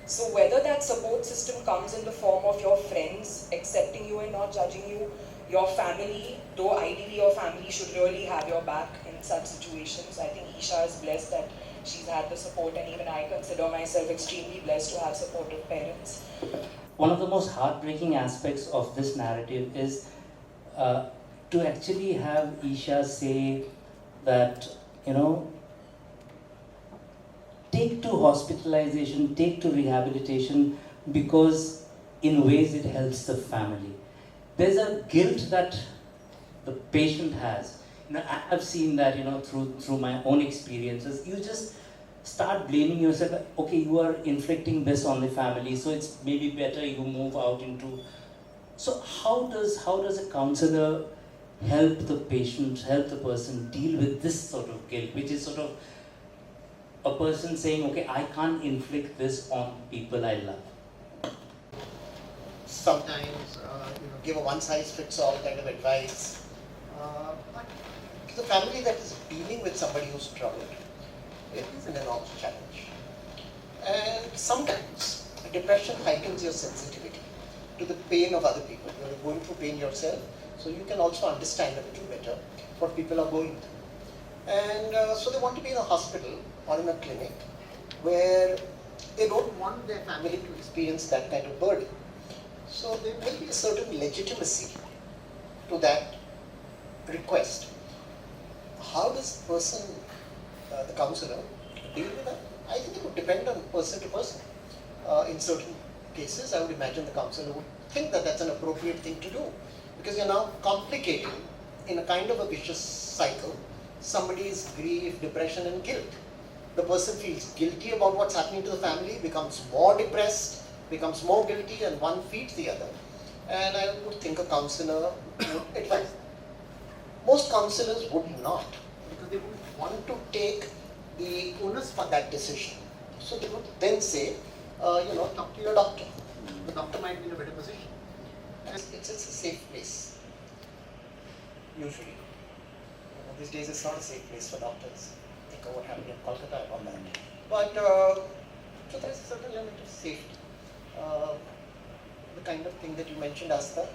So whether that support system comes in the form of your friends accepting you and not judging you, your family, though ideally your family should really have your back in such situations. I think Ishaa is blessed that she's had the support, and even I consider myself extremely blessed to have supportive parents. One of the most heartbreaking aspects of this narrative is to actually have Ishaa say that, take to hospitalization, take to rehabilitation, because in ways it helps the family. There's a guilt that the patient has. I have seen that, through my own experiences. You just start blaming yourself. Okay, you are inflicting this on the family, so it's maybe better you move out into. So how does a counselor help the patient, help the person deal with this sort of guilt, which is sort of a person saying, okay, I can't inflict this on people I love. Sometimes, give a one-size-fits-all kind of advice. But to the family that is dealing with somebody who's troubled, it is an enormous challenge. And sometimes, depression heightens your sensitivity to the pain of other people. You're going through pain yourself, so you can also understand a little better what people are going through. And so they want to be in a hospital or in a clinic where they don't want their family to experience that kind of burden. So there will be a certain legitimacy to that request. How does the person, the counselor, deal with that? I think it would depend on person to person. In certain cases, I would imagine the counselor would think that that's an appropriate thing to do, because you're now complicating, in a kind of a vicious cycle, somebody's grief, depression and guilt. The person feels guilty about what's happening to the family, becomes more depressed, becomes more guilty, and one feeds the other. And I would think a counselor would advise. Most counselors would not, because they would want to take the onus for that decision. So they would then say, talk to your doctor. The doctor might be in a better position. And it's a safe place, usually. These days it's not a safe place for doctors. Think of what happened in Kolkata and all that. But, so there's a certain element of safety. The kind of thing that you mentioned, Aastha,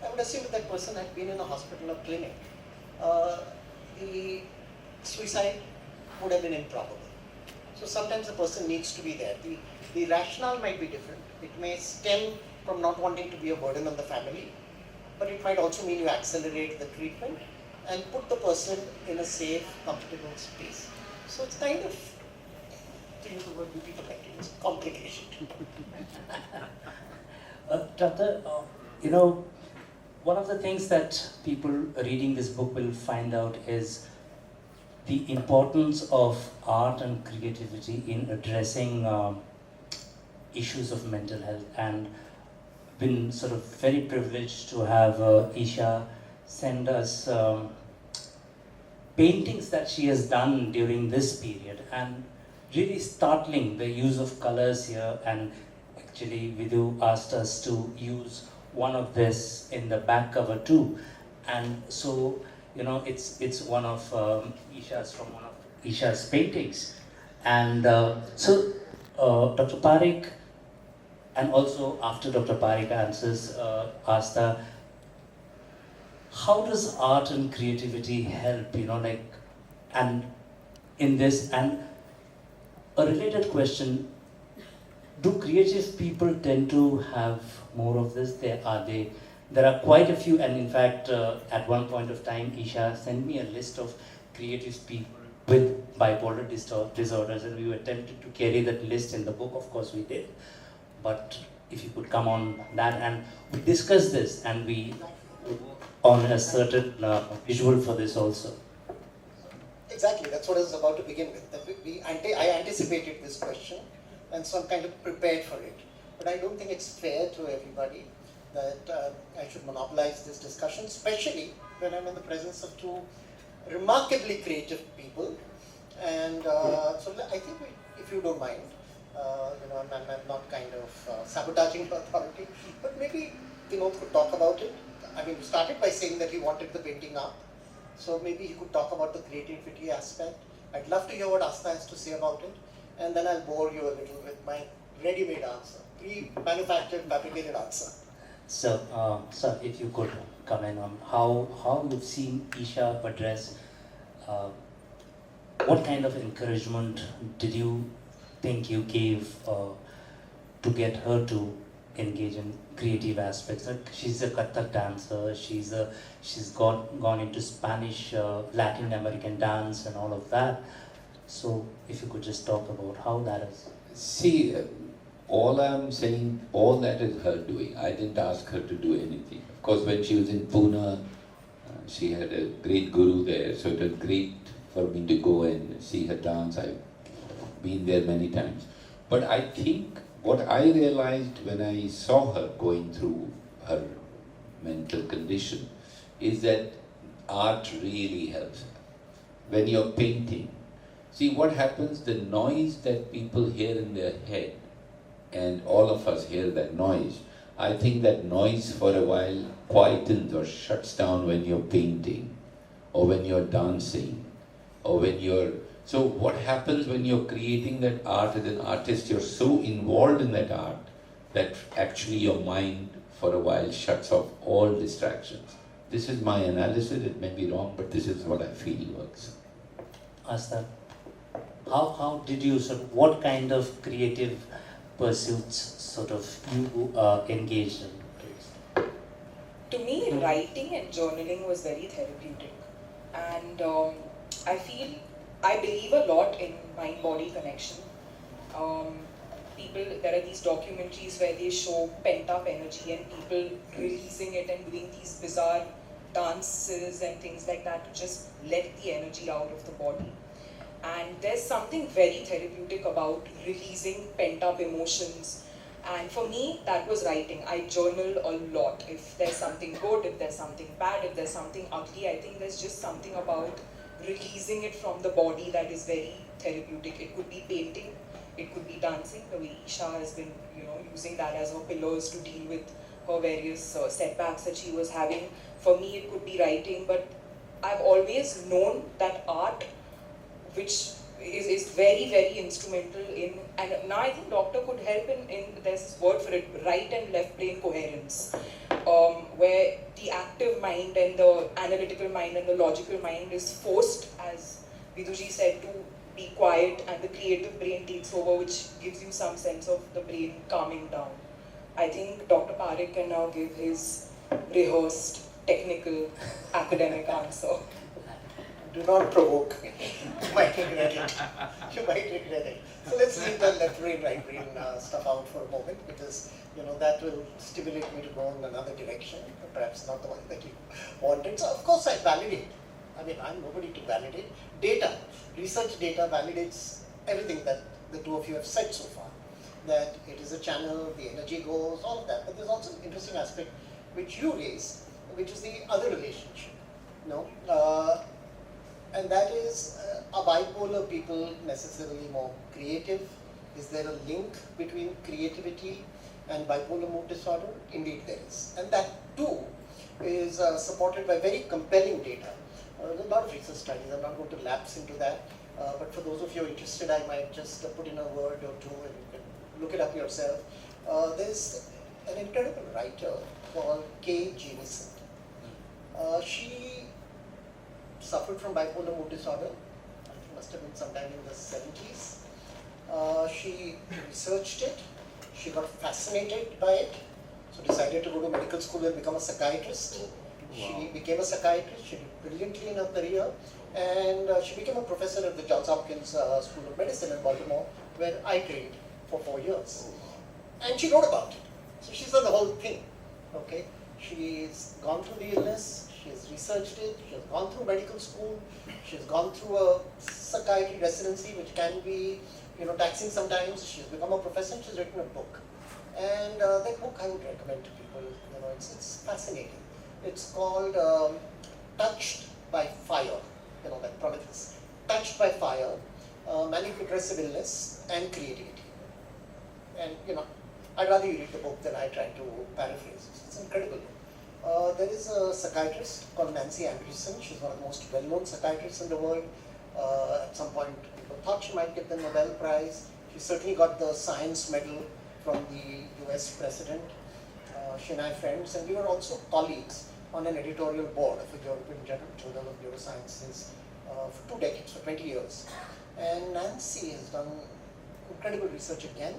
I would assume that person had been in a hospital or clinic. The suicide would have been improbable. So sometimes a person needs to be there. The rationale might be different. It may stem from not wanting to be a burden on the family, but it might also mean you accelerate the treatment and put the person in a safe, comfortable space. So it's kind of, to use the word people like it, it's complicated. Doctor, one of the things that people reading this book will find out is the importance of art and creativity in addressing issues of mental health, and been sort of very privileged to have Ishaa send us paintings that she has done during this period, and really startling the use of colors here. And actually Vidhu asked us to use one of this in the back cover too, and so it's one of Isha's paintings. And so Dr. Parikh, and also after Dr. Parikh answers Aastha, how does art and creativity help, and in this? And a related question, do creative people tend to have more of this? There are quite a few, and in fact, at one point of time, Ishaa sent me a list of creative people with bipolar disorders, and we were tempted to carry that list in the book. Of course, we did. But if you could come on that, and we discussed this, and we on a certain visual for this also. Exactly, that's what I was about to begin with. I anticipated this question, and so I'm kind of prepared for it. But I don't think it's fair to everybody that I should monopolize this discussion, especially when I'm in the presence of two remarkably creative people. And so I think if you don't mind, I'm not kind of sabotaging the authority, but maybe Vinod could talk about it. I mean, you started by saying that he wanted the painting up, so maybe he could talk about the creativity aspect. I'd love to hear what Aastha has to say about it, and then I'll bore you a little with my ready-made answer, pre-manufactured, fabricated answer. So, sir, if you could comment on how you've seen Ishaa address, what kind of encouragement did you think you gave to get her to engage in creative aspects? Like, she's a Kathak dancer, she's gone into Spanish, Latin American dance and all of that. So if you could just talk about how that is. See, all I'm saying, all that is her doing. I didn't ask her to do anything. Of course, when she was in Pune, she had a great guru there, so it was great for me to go and see her dance. I've been there many times. But I think what I realized when I saw her going through her mental condition is that art really helps her. When you're painting, see what happens, the noise that people hear in their head, and all of us hear that noise, I think that noise for a while quietens or shuts down when you're painting, or when you're dancing, or when you're... So what happens when you're creating that art as an artist, you're so involved in that art that actually your mind for a while shuts off all distractions. This is my analysis, it may be wrong, but this is what I feel works. Aastha, how did you what kind of creative pursuits you engaged in? To me, writing and journaling was very therapeutic, and I believe a lot in mind-body connection. There are these documentaries where they show pent-up energy and people releasing it and doing these bizarre dances and things like that to just let the energy out of the body. And there's something very therapeutic about releasing pent-up emotions. And for me, that was writing. I journal a lot. If there's something good, if there's something bad, if there's something ugly, I think there's just something about releasing it from the body that is very therapeutic. It could be painting, it could be dancing, the way Ishaa has been, using that as her pillars to deal with her various setbacks that she was having. For me, it could be writing, but I've always known that art, which is very, very instrumental in, and now I think doctor could help in there's this word for it, right and left brain coherence, where the active mind and the analytical mind and the logical mind is forced, as Vidhuji said, to be quiet, and the creative brain takes over, which gives you some sense of the brain calming down. I think Dr. Parikh can now give his rehearsed, technical, academic answer. Do not provoke me. You might regret it. You might regret it. So let's leave the left brain, right brain stuff out for a moment, because that will stimulate me to go in another direction, perhaps not the one that you wanted. So of course I validate. I mean, I'm nobody to validate. Data, research data validates everything that the two of you have said so far. That it is a channel, the energy goes, all of that. But there's also an interesting aspect which you raise, which is the other relationship. And that is, are bipolar people necessarily more creative? Is there a link between creativity and bipolar mood disorder? Indeed there is. And that too is supported by very compelling data. There's a lot of research studies, I'm not going to lapse into that. But for those of you interested, I might just put in a word or two and you can look it up yourself. There's an incredible writer called Kay Jamieson. She suffered from bipolar mood disorder. It must have been sometime in the 70s. She researched it. She got fascinated by it. So decided to go to medical school and become a psychiatrist. Wow. She became a psychiatrist. She did brilliantly in her career. And she became a professor at the Johns Hopkins School of Medicine in Baltimore, where I trained for 4 years. And she wrote about it. So she's done the whole thing. Okay? She's gone through the illness. She has researched it, she has gone through medical school, she has gone through a psychiatry residency, which can be, taxing sometimes. She's become a professor and she's written a book. And that book I would recommend to people. It's fascinating. It's called Touched by Fire. That Prometheus. Touched by Fire, Manic Depressive Illness and Creativity. And I'd rather you read the book than I try to paraphrase it. It's incredible. There is a psychiatrist called Nancy Andreessen. She's one of the most well-known psychiatrists in the world. At some point, people thought she might get the Nobel Prize. She certainly got the Science Medal from the US President. She and I are friends, and we were also colleagues on an editorial board of the European Journal of Neurosciences for 2 decades, for 20 years. And Nancy has done incredible research again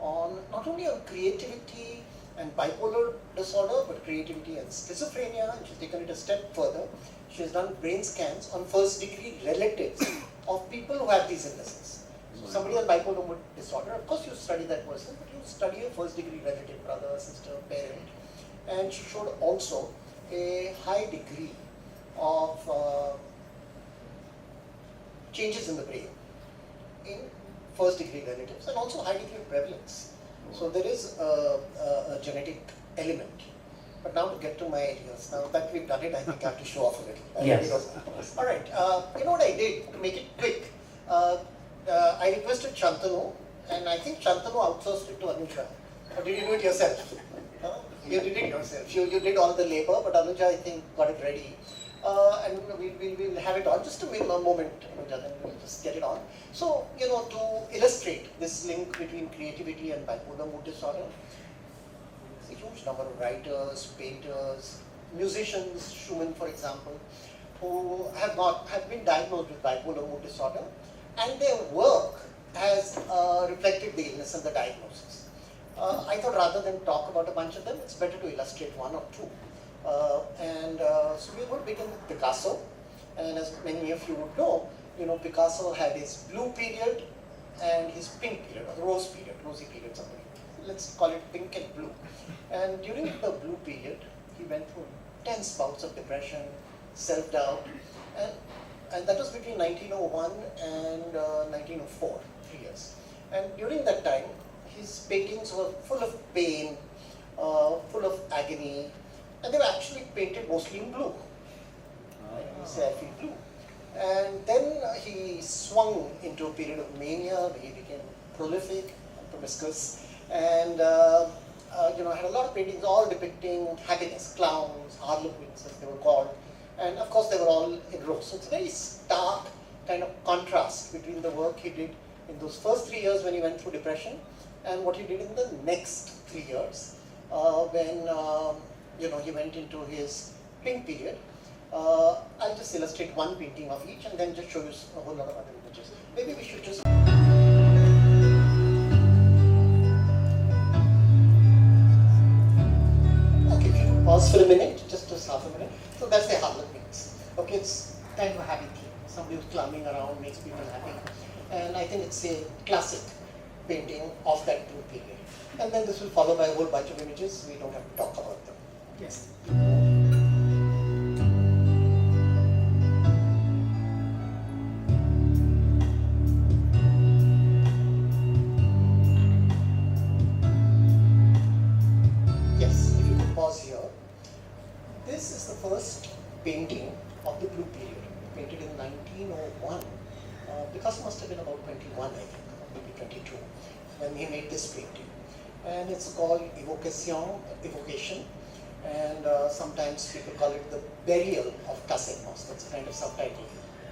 on not only on creativity and bipolar disorder, but creativity and schizophrenia, and she's taken it a step further. She has done brain scans on first-degree relatives of people who have these illnesses. So somebody has bipolar mood disorder, of course you study that person, but you study a first-degree relative, brother, sister, parent, and she showed also a high degree of changes in the brain in first-degree relatives, and also high degree of prevalence. So there is a genetic element. But now to get to my ideas, now that we've done it, I think I have to show off a little. Yes. All right, you know what I did to make it quick? I requested Shantanu, and I think Shantanu outsourced it to Anuja. Or did you do it yourself? You did it yourself. You did all the labor, but Anuja, I think, got it ready. And we'll have it on just a moment, Anuja, then we'll just get it on. So, to illustrate this link between creativity and bipolar mood disorder, there's a huge number of writers, painters, musicians, Schumann, for example, who have been diagnosed with bipolar mood disorder, and their work has reflected the illness and the diagnosis. I thought rather than talk about a bunch of them, it's better to illustrate one or two. So we're going to begin with Picasso, and as many of you would know, Picasso had his blue period and his pink period, or the rosy period, something. Let's call it pink and blue. And during the blue period, he went through intense bouts of depression, self-doubt, and that was between 1901 and 1904, 3 years. And during that time, his paintings were full of pain, full of agony, and they were actually painted mostly in blue. Say, I feel blue. And then he swung into a period of mania where he became prolific and promiscuous, and had a lot of paintings all depicting happiness, clowns, harlequins as they were called, and of course they were all in rows. So it's a very stark kind of contrast between the work he did in those first 3 years when he went through depression and what he did in the next 3 years when he went into his pink period. I'll just illustrate one painting of each and then just show you a whole lot of other images. Maybe we should just... Okay, if you could pause for a minute, just half a minute. So that's the harlequins. Okay, it's kind of a happy theme. Somebody who's clowning around makes people happy. And I think it's a classic painting of that blue period. And then this will follow by a whole bunch of images. We don't have to talk about them. Yes. Yes, if you could pause here. This is the first painting of the blue period, painted in 1901. Picasso must have been about 21, I think, or maybe 22, when he made this painting. And it's called Evocation, and sometimes people call it the burial of stigmas. That's a kind of subtitle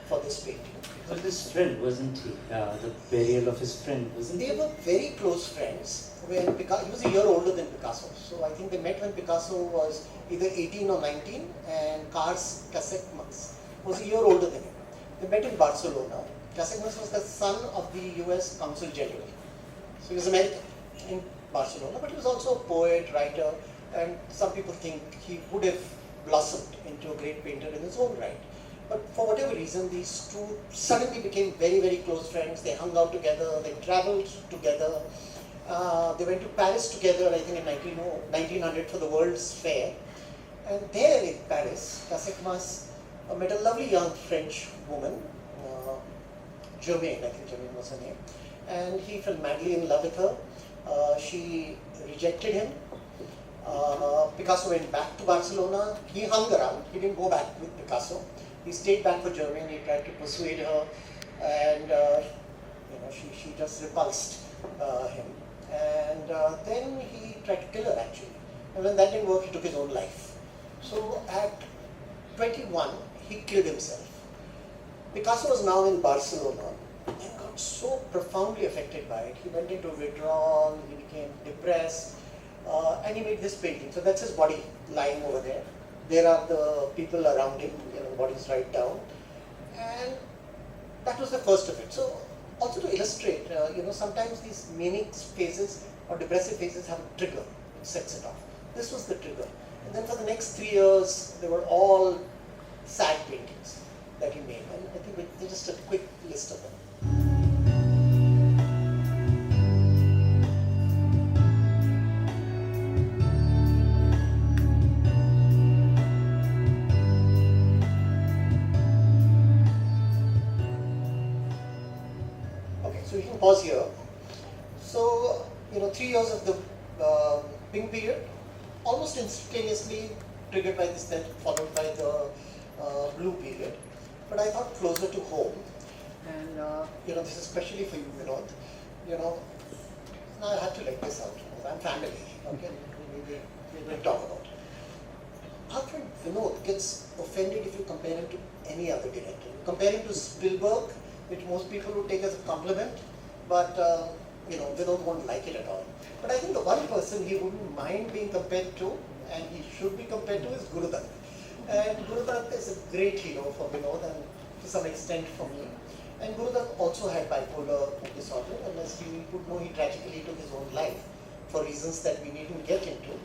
for this painting. But his friend, wasn't he? The burial of his friend, wasn't he? They were very close friends. When he was a year older than Picasso, so I think they met when Picasso was either 18 or 19, and Casigmas was a year older than him. They met in Barcelona. Casigmas was the son of the US Consul General. So he was American in Barcelona, but he was also a poet, writer, and some people think he would have blossomed into a great painter in his own right. But for whatever reason, these two suddenly became very, very close friends. They hung out together, they traveled together. They went to Paris together, I think in 1900 for the World's Fair. And there in Paris, Casigmas met a lovely young French woman, Germaine, I think Germaine was her name. And he fell madly in love with her. She rejected him. Picasso went back to Barcelona. He hung around. He didn't go back with Picasso. He stayed back for Germany. He tried to persuade her, and she just repulsed him. And then he tried to kill her actually. And when that didn't work, he took his own life. So at 21, he killed himself. Picasso was now in Barcelona and got so profoundly affected by it. He went into withdrawal, he became depressed, and he made this painting. So that's his body lying over there. There are the people around him, bodies right down. And that was the first of it. So also to illustrate, sometimes these manic phases or depressive phases have a trigger which sets it off. This was the trigger. And then for the next 3 years, they were all sad paintings that he made. And I think there's just a quick list of them. Okay, so you can pause here. So, 3 years of the pink period, almost instantaneously triggered by this, then followed by the blue period. But I thought closer to home, and this is especially for you, Vinod. I have to let this out. I'm family. Okay, we will talk about it. Our friend Vinod gets offended if you compare him to any other director. You compare him to Spielberg, which most people would take as a compliment, but Vinod won't like it at all. But I think the one person he wouldn't mind being compared to, and he should be compared to, is Gurudutt. And Gurudutt is a great hero for Vinod and to some extent for me. And Gurudutt also had bipolar disorder, and as you would know, he tragically took his own life for reasons that we needn't get into.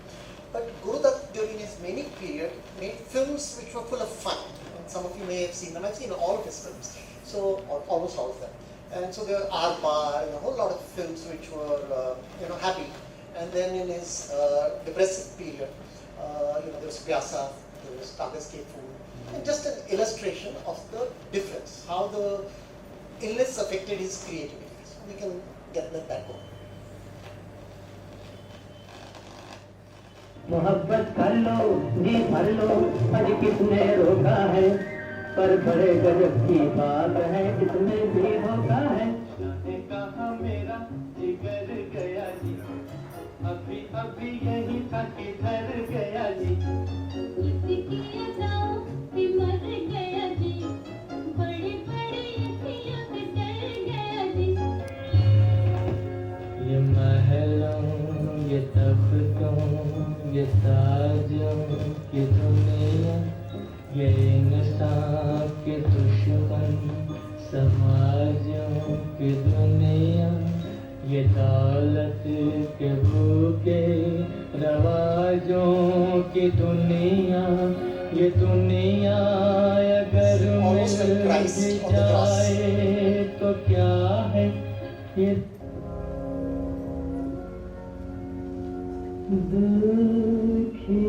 But Gurudutt, during his manic period, made films which were full of fun. And some of you may have seen them. I've seen all of his films, so almost all of them. And so there are Arpa and a whole lot of films which were, happy. And then in his depressive period, there was Pyasa, there was Kagas Ke Phool, and just an illustration of the difference, how the illness affected his creativity. So we can get that back home. मोहब्बत कर लो जी भर लो आज किसने रोका है पर बड़े गजब की बात है इसमें भी होता है जाने कहाँ मेरा जिगर गया जी अभी अभी यही था किधर गया जी इसकी अदाओं पे मर गया जी बड़े बड़े अखियों से डर गया जी ये महलों ये तख्तों ये ताजों की दुनिया ये इंसान के दुश्मन समाजों की दुनिया ये दौलत के भूखे रवाजों की दुनिया ये दुनिया अगर Almost like मिल Christ भी on the cross. जाए तो क्या है ये दुखी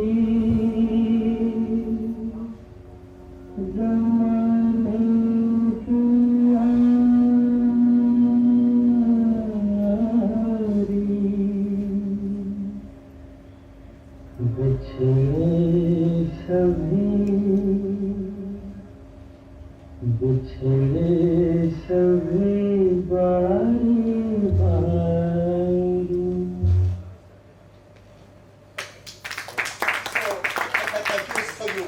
ज़माने की आरी बिछड़े सभी बारी बारी Thank you is for you.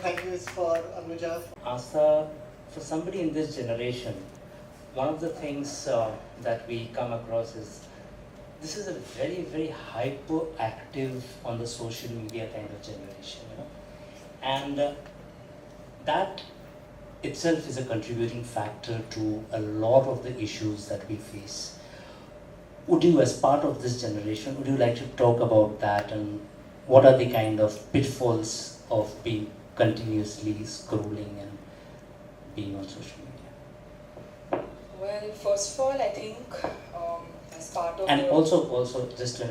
Thank you is for Anuja. Aastha, for somebody in this generation, one of the things that we come across is this is a very, very hyperactive on the social media kind of generation, you know, and that itself is a contributing factor to a lot of the issues that we face. Would you, as part of this generation, would you like to talk about that and what are the kind of pitfalls of being continuously scrolling and being on social media? Well, first of all, I think as part of And the also just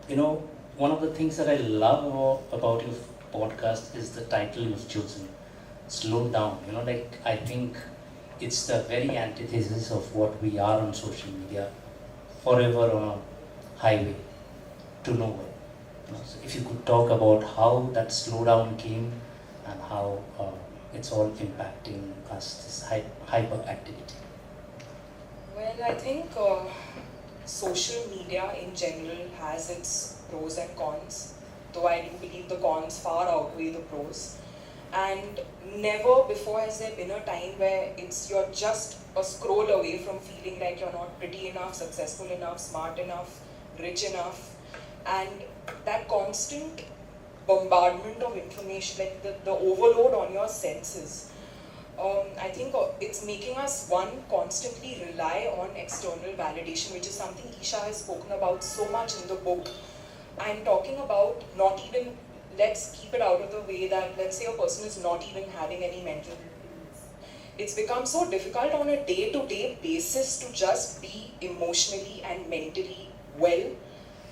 you know, one of the things that I love about your podcast is the title you've chosen, Slow Down. You know, like I think it's the very antithesis of what we are on social media, forever on a highway to nowhere. You know, so if you could talk about how that slowdown came and how it's all impacting us, this hyperactivity. Well, I think social media in general has its pros and cons, though I do believe the cons far outweigh the pros. And never before has there been a time where you're just a scroll away from feeling like you're not pretty enough, successful enough, smart enough, rich enough. And that constant bombardment of information, like the overload on your senses, I think it's making us, one, constantly rely on external validation, which is something Ishaa has spoken about so much in the book. I'm talking about not even, let's keep it out of the way that, let's say a person is not even having any mental illness. It's become so difficult on a day-to-day basis to just be emotionally and mentally well.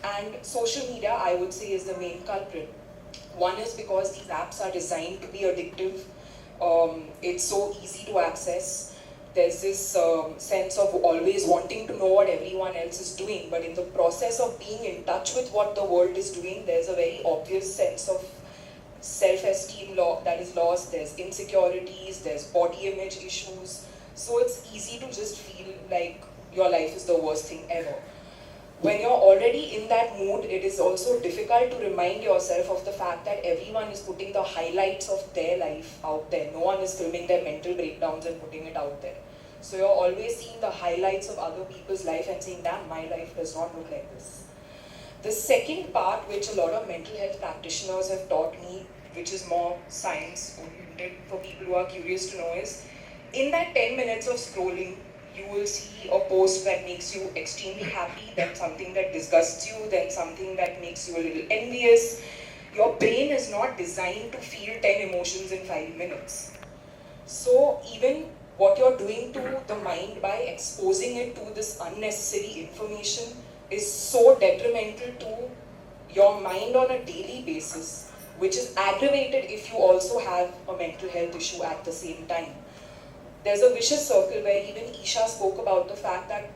And social media, I would say, is the main culprit. One is because these apps are designed to be addictive. It's so easy to access. There's this sense of always wanting to know what everyone else is doing, but in the process of being in touch with what the world is doing, there's a very obvious sense of self-esteem that is lost. There's insecurities, there's body image issues. So it's easy to just feel like your life is the worst thing ever. When you're already in that mood, it is also difficult to remind yourself of the fact that everyone is putting the highlights of their life out there. No one is filming their mental breakdowns and putting it out there. So you're always seeing the highlights of other people's life and saying, damn, my life does not look like this. The second part, which a lot of mental health practitioners have taught me, which is more science-oriented for people who are curious to know, is in that 10 minutes of scrolling, you will see a post that makes you extremely happy, then something that disgusts you, then something that makes you a little envious. Your brain is not designed to feel 10 emotions in 5 minutes. So even what you're doing to the mind by exposing it to this unnecessary information is so detrimental to your mind on a daily basis, which is aggravated if you also have a mental health issue at the same time. There's a vicious circle where even Ishaa spoke about the fact that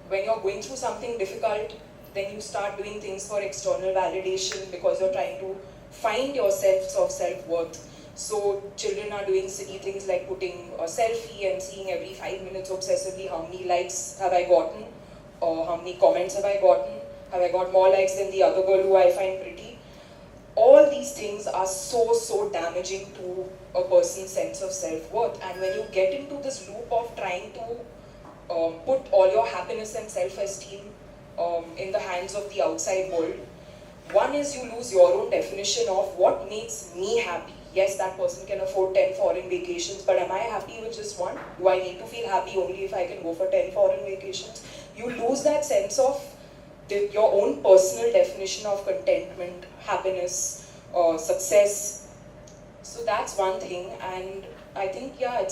when you're going through something difficult, then you start doing things for external validation because you're trying to find your sense of self-worth. So children are doing silly things like putting a selfie and seeing every 5 minutes obsessively how many likes have I gotten, or how many comments have I gotten, have I got more likes than the other girl who I find pretty. All these things are so damaging to a person's sense of self-worth. And when you get into this loop of trying to put all your happiness and self-esteem in the hands of the outside world, one is you lose your own definition of what makes me happy. Yes, that person can afford 10 foreign vacations, but am I happy with just one? Do I need to feel happy only if I can go for 10 foreign vacations? You lose that sense of your own personal definition of contentment, happiness, success. So that's one thing, and I think, yeah,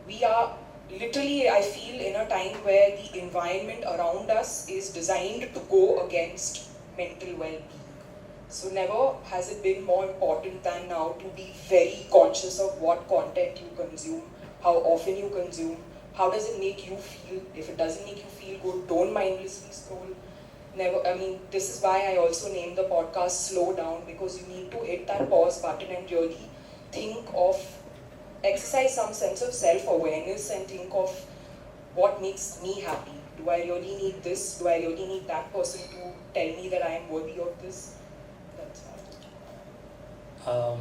we are literally, I feel, in a time where the environment around us is designed to go against mental well-being. So never has it been more important than now to be very conscious of what content you consume, how often you consume, how does it make you feel. If it doesn't make you feel good, don't mindlessly scroll. Never, I mean, this is why I also named the podcast Slow Down, because you need to hit that pause button and really think of, exercise some sense of self-awareness and think of what makes me happy. Do I really need this? Do I really need that person to tell me that I am worthy of this? That's all.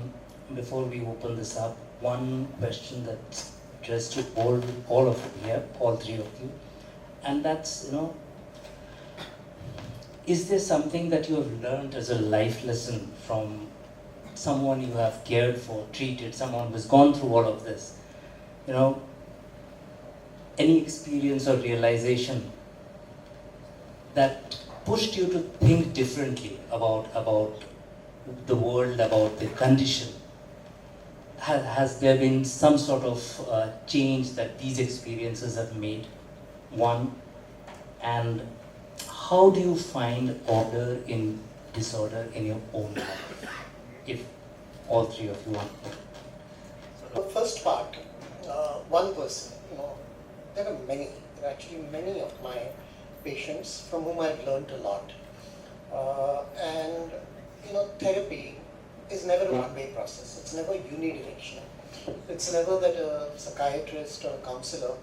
Before we open this up, one question that's addressed to all of you here, all three of you, and that's, is there something that you have learned as a life lesson from someone you have cared for, treated, someone who's gone through all of this? Any experience or realization that pushed you to think differently about the world, about the condition? Has there been some sort of change that these experiences have made? One, and how do you find order in disorder in your own life? If all three of you want. The first part, one person, there are actually many of my patients from whom I've learned a lot. And therapy is never a one-way process. It's never unidirectional. It's never that a psychiatrist or a counselor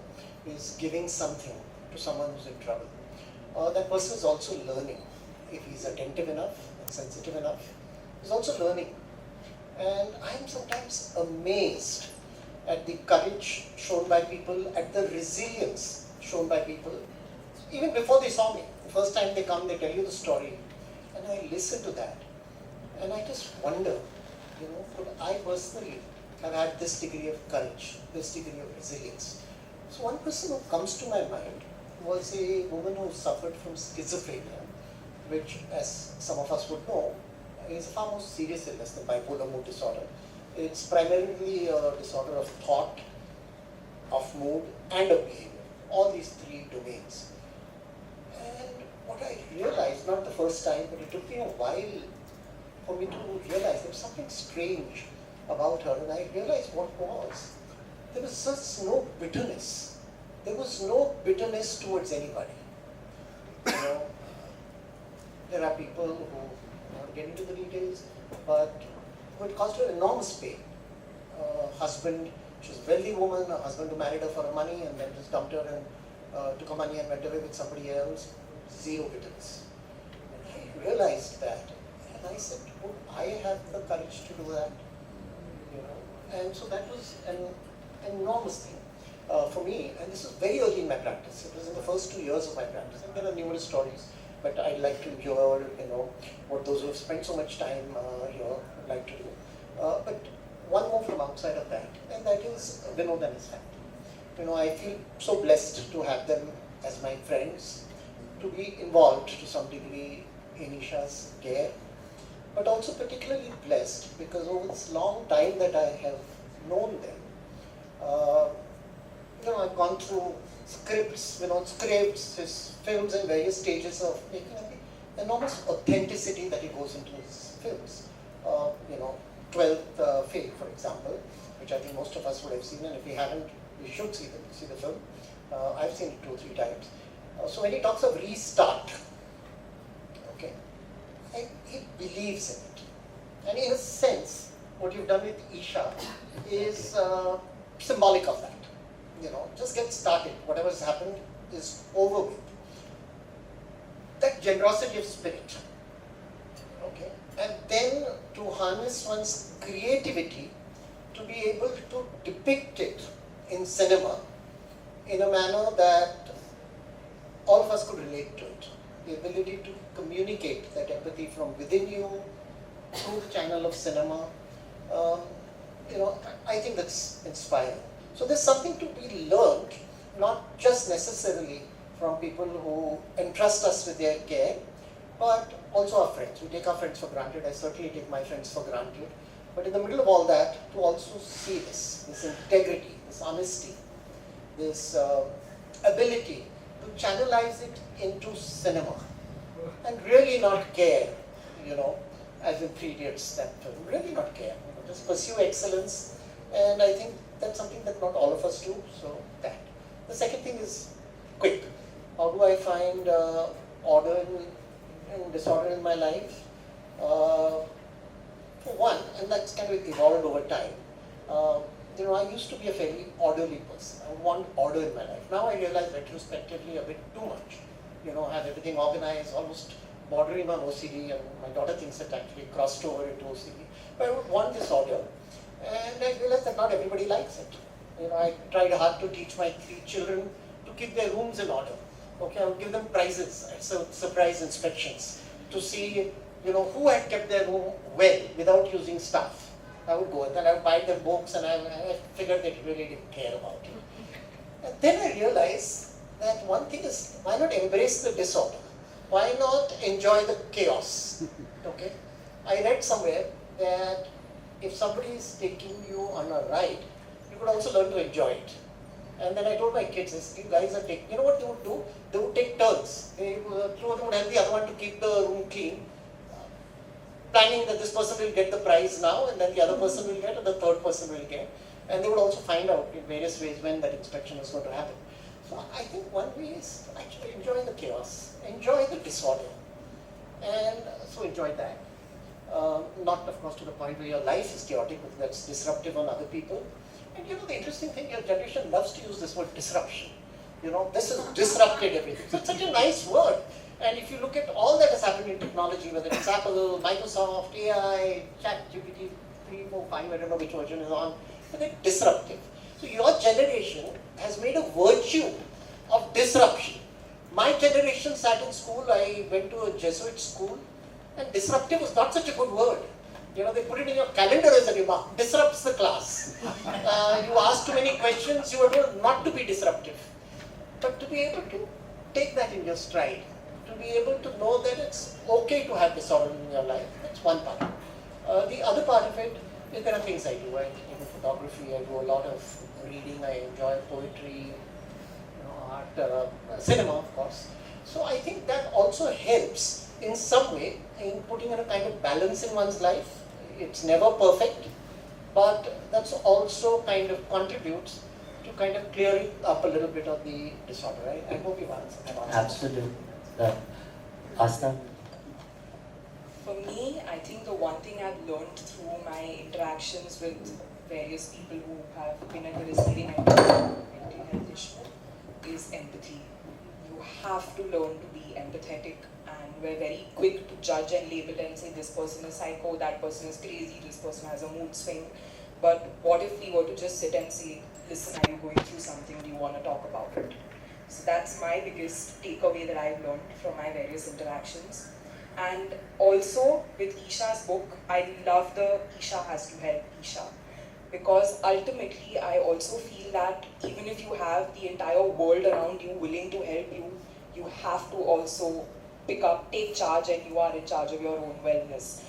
is giving something to someone who's in trouble. That person is also learning. If he's attentive enough and sensitive enough, he's also learning. And I'm sometimes amazed at the courage shown by people, at the resilience shown by people, even before they saw me. The first time they come, they tell you the story, and I listen to that. And I just wonder, could I personally have had this degree of courage, this degree of resilience? So one person who comes to my mind was a woman who suffered from schizophrenia, which, as some of us would know, is a far more serious illness than bipolar mood disorder. It's primarily a disorder of thought, of mood, and of behavior. All these three domains. And what I realized, not the first time, but it took me a while for me to realize there was something strange about her, and I realized what was. There was just no bitterness. There was no bitterness towards anybody. There are people who not get into the details, but who had caused her enormous pain. Husband, she was a wealthy woman, a husband who married her for her money and then just dumped her and took her money and went away with somebody else. Zero bitterness. And I realized that, and I said, would I have the courage to do that? And so that was an enormous thing for me, and this was very early in my practice. It was in the first 2 years of my practice, and there are numerous stories, but I'd like to hear, what those who have spent so much time here would like to do. But one more from outside of that, and that is Vinod and his family. I feel so blessed to have them as my friends, to be involved to some degree in Isha's care, but also particularly blessed because over this long time that I have known them, I've gone through scripts, his films in various stages of making the enormous authenticity that he goes into his films. 12th Fail, for example, which I think most of us would have seen, and if we haven't, we should see the film. I've seen it 2 or 3 times. So when he talks of restart, he believes in it. And in a sense, what you've done with Ishaa is symbolic of that. Just get started. Whatever has happened is over with. That generosity of spirit. Okay. And then to harness one's creativity to be able to depict it in cinema in a manner that all of us could relate to it. The ability to communicate that empathy from within you through the channel of cinema. I think that's inspiring. So there's something to be learned, not just necessarily from people who entrust us with their care, but also our friends. We take our friends for granted. I certainly take my friends for granted. But in the middle of all that, to also see this integrity, this honesty, this ability to channelize it into cinema and really not care, as in Three Idiots, that film, really not care. Just pursue excellence, and I think that's something that not all of us do, so that. The second thing is quick. How do I find order and disorder in my life? For one, and that's kind of evolved over time, I used to be a fairly orderly person. I want order in my life. Now I realize retrospectively a bit too much. Have everything organized, almost bordering on OCD, and my daughter thinks it actually crossed over into OCD. But I would want this order, and I realized that not everybody likes it. I tried hard to teach my 3 children to keep their rooms in order. Okay, I would give them prizes, surprise inspections, to see, who had kept their room well without using stuff. I would go and then I would buy them books, and I figured they really didn't care about it. And then I realized that one thing is, why not embrace the disorder? Why not enjoy the chaos? Okay, I read somewhere that if somebody is taking you on a ride, you could also learn to enjoy it. And then I told my kids, you guys are taking, what they would do? They would take turns. Two of them would help the other one to keep the room clean, planning that this person will get the prize now, and then the other person will get, and the third person will get. And they would also find out in various ways when that inspection is going to happen. So I think one way is to actually enjoy the chaos, enjoy the disorder, and so enjoy that. Not, of course, to the point where your life is chaotic, because that's disruptive on other people. And the interesting thing, your generation loves to use this word disruption. This has disrupted everything. So it's such a nice word. And if you look at all that has happened in technology, whether it's Apple, Microsoft, AI, ChatGPT 3, 4, 5, I don't know which version is on, but they're disruptive. So your generation has made a virtue of disruption. My generation sat in school, I went to a Jesuit school, and disruptive was not such a good word. They put it in your calendar as a remark, disrupts the class. You ask too many questions, you are told not to be disruptive. But to be able to take that in your stride, to be able to know that it's okay to have disorder in your life, that's one part. The other part of it is there are things I do. I do photography, I do a lot of reading, I enjoy poetry, art, cinema, of course. So I think that also helps in some way in putting in a kind of balance in one's life. It's never perfect, but that's also kind of contributes to kind of clearing up a little bit of the disorder. I hope you've answered. Absolutely. Aastha? For me, I think the one thing I've learned through my interactions with various people who have been at the receiving end of mental health issue is empathy. You have to learn to be empathetic, and we're very quick to judge and label and say this person is psycho, that person is crazy, this person has a mood swing. But what if we were to just sit and say, listen, are you going through something, do you want to talk about it? So that's my biggest takeaway that I've learned from my various interactions. And also with Ishaa's book, I love the Ishaa has to help Ishaa. Because ultimately, I also feel that even if you have the entire world around you willing to help you, you have to also take charge, and you are in charge of your own wellness.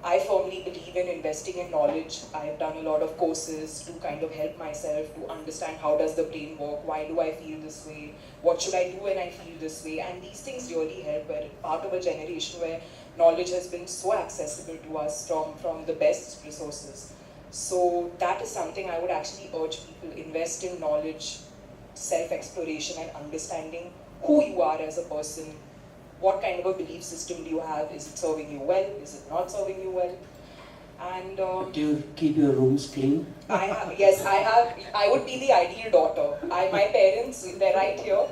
I firmly believe in investing in knowledge. I've done a lot of courses to kind of help myself to understand how does the brain work, why do I feel this way, what should I do when I feel this way, and these things really help. We're part of a generation where knowledge has been so accessible to us from the best resources. So that is something I would actually urge people, invest in knowledge, self-exploration, and understanding who you are as a person. What kind of a belief system do you have? Is it serving you well? Is it not serving you well? And Do you keep your rooms clean? yes, I have. I would be the ideal daughter. My parents, they're right here.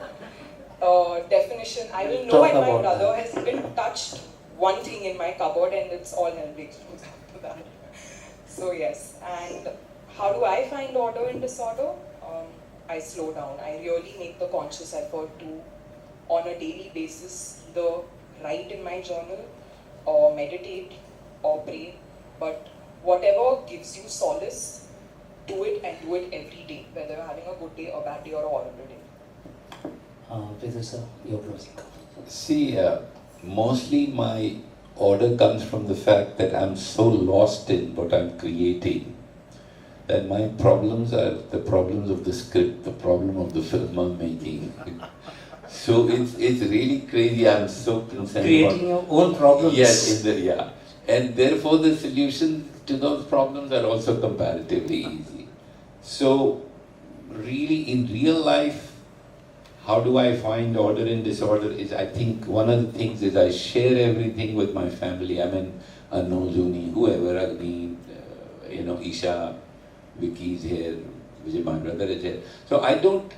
Definition. I will know Talk when my about brother that. has even touched one thing in my cupboard, and it's all hell breaks loose after that. So yes. And how do I find order in disorder? I slow down. I really make the conscious effort to, on a daily basis, either write in my journal, or meditate, or pray. But whatever gives you solace, do it, and do it every day, whether you're having a good day, a bad day, or a horrible day. Vidhu sir, your closing. See, mostly my order comes from the fact that I'm so lost in what I'm creating that my problems are the problems of the script, the problem of the film I'm making. So it's really crazy. I'm so concerned Creating your own problems. Yes, yeah. And therefore the solutions to those problems are also comparatively easy. So really in real life, how do I find order in disorder is, I think one of the things is I share everything with my family. I mean, Anu, Juni, whoever, Agni, Ishaa, Vicky's here, Vijay, my brother is here. So I don't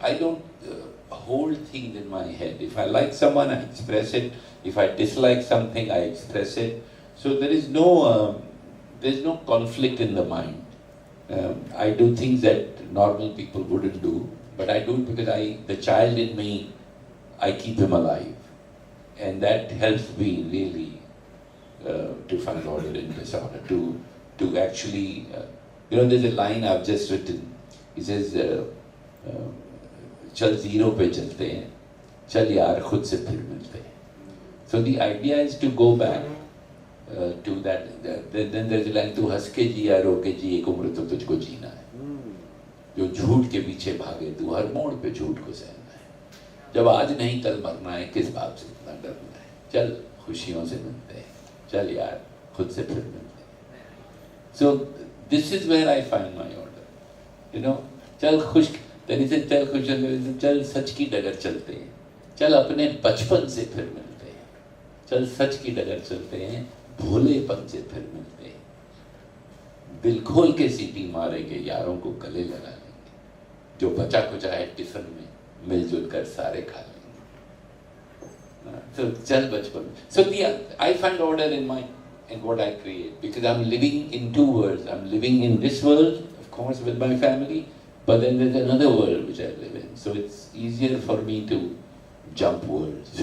hold things in my head. If I like someone, I express it. If I dislike something, I express it. So there's no conflict in the mind. I do things that normal people wouldn't do, but I do it because the child in me, I keep him alive. And that helps me really to find order in disorder, to actually, there's a line I've just written. It says, चल zero पे चलते हैं, चल यार खुद से फिर मिलते हैं. So the idea is to go back to that. Then there's a line, तू हंस के जिया रो के जी एक उम्र तो तुझको जीना है. जो झूठ के पीछे भागे तू हर मोड़ पे झूठ को सहना है. जब आज नहीं कल मरना है किस बात से इतना डरना है. चल खुशियों से मिलते हैं, चल यार खुद से फिर मिलते हैं. So this is where I find my order. चल खुश, then he said, चल सच की डगर चलते हैं, चल अपने बचपन से फिर मिलते हैं, चल सच की डगर चलते हैं, भोलेपन से फिर मिलते हैं, दिल खोल के सीटी मारेंगे, यारों को गले लगा लेंगे, जो बचा कुचा है टिफिन में मिलजुल कर सारे खा लेंगे. So चल बचपन. So I find order in what I create, because I'm living in two worlds. I'm living in this world, of course, with my family, but then there's another world which I live in. So it's easier for me to jump worlds.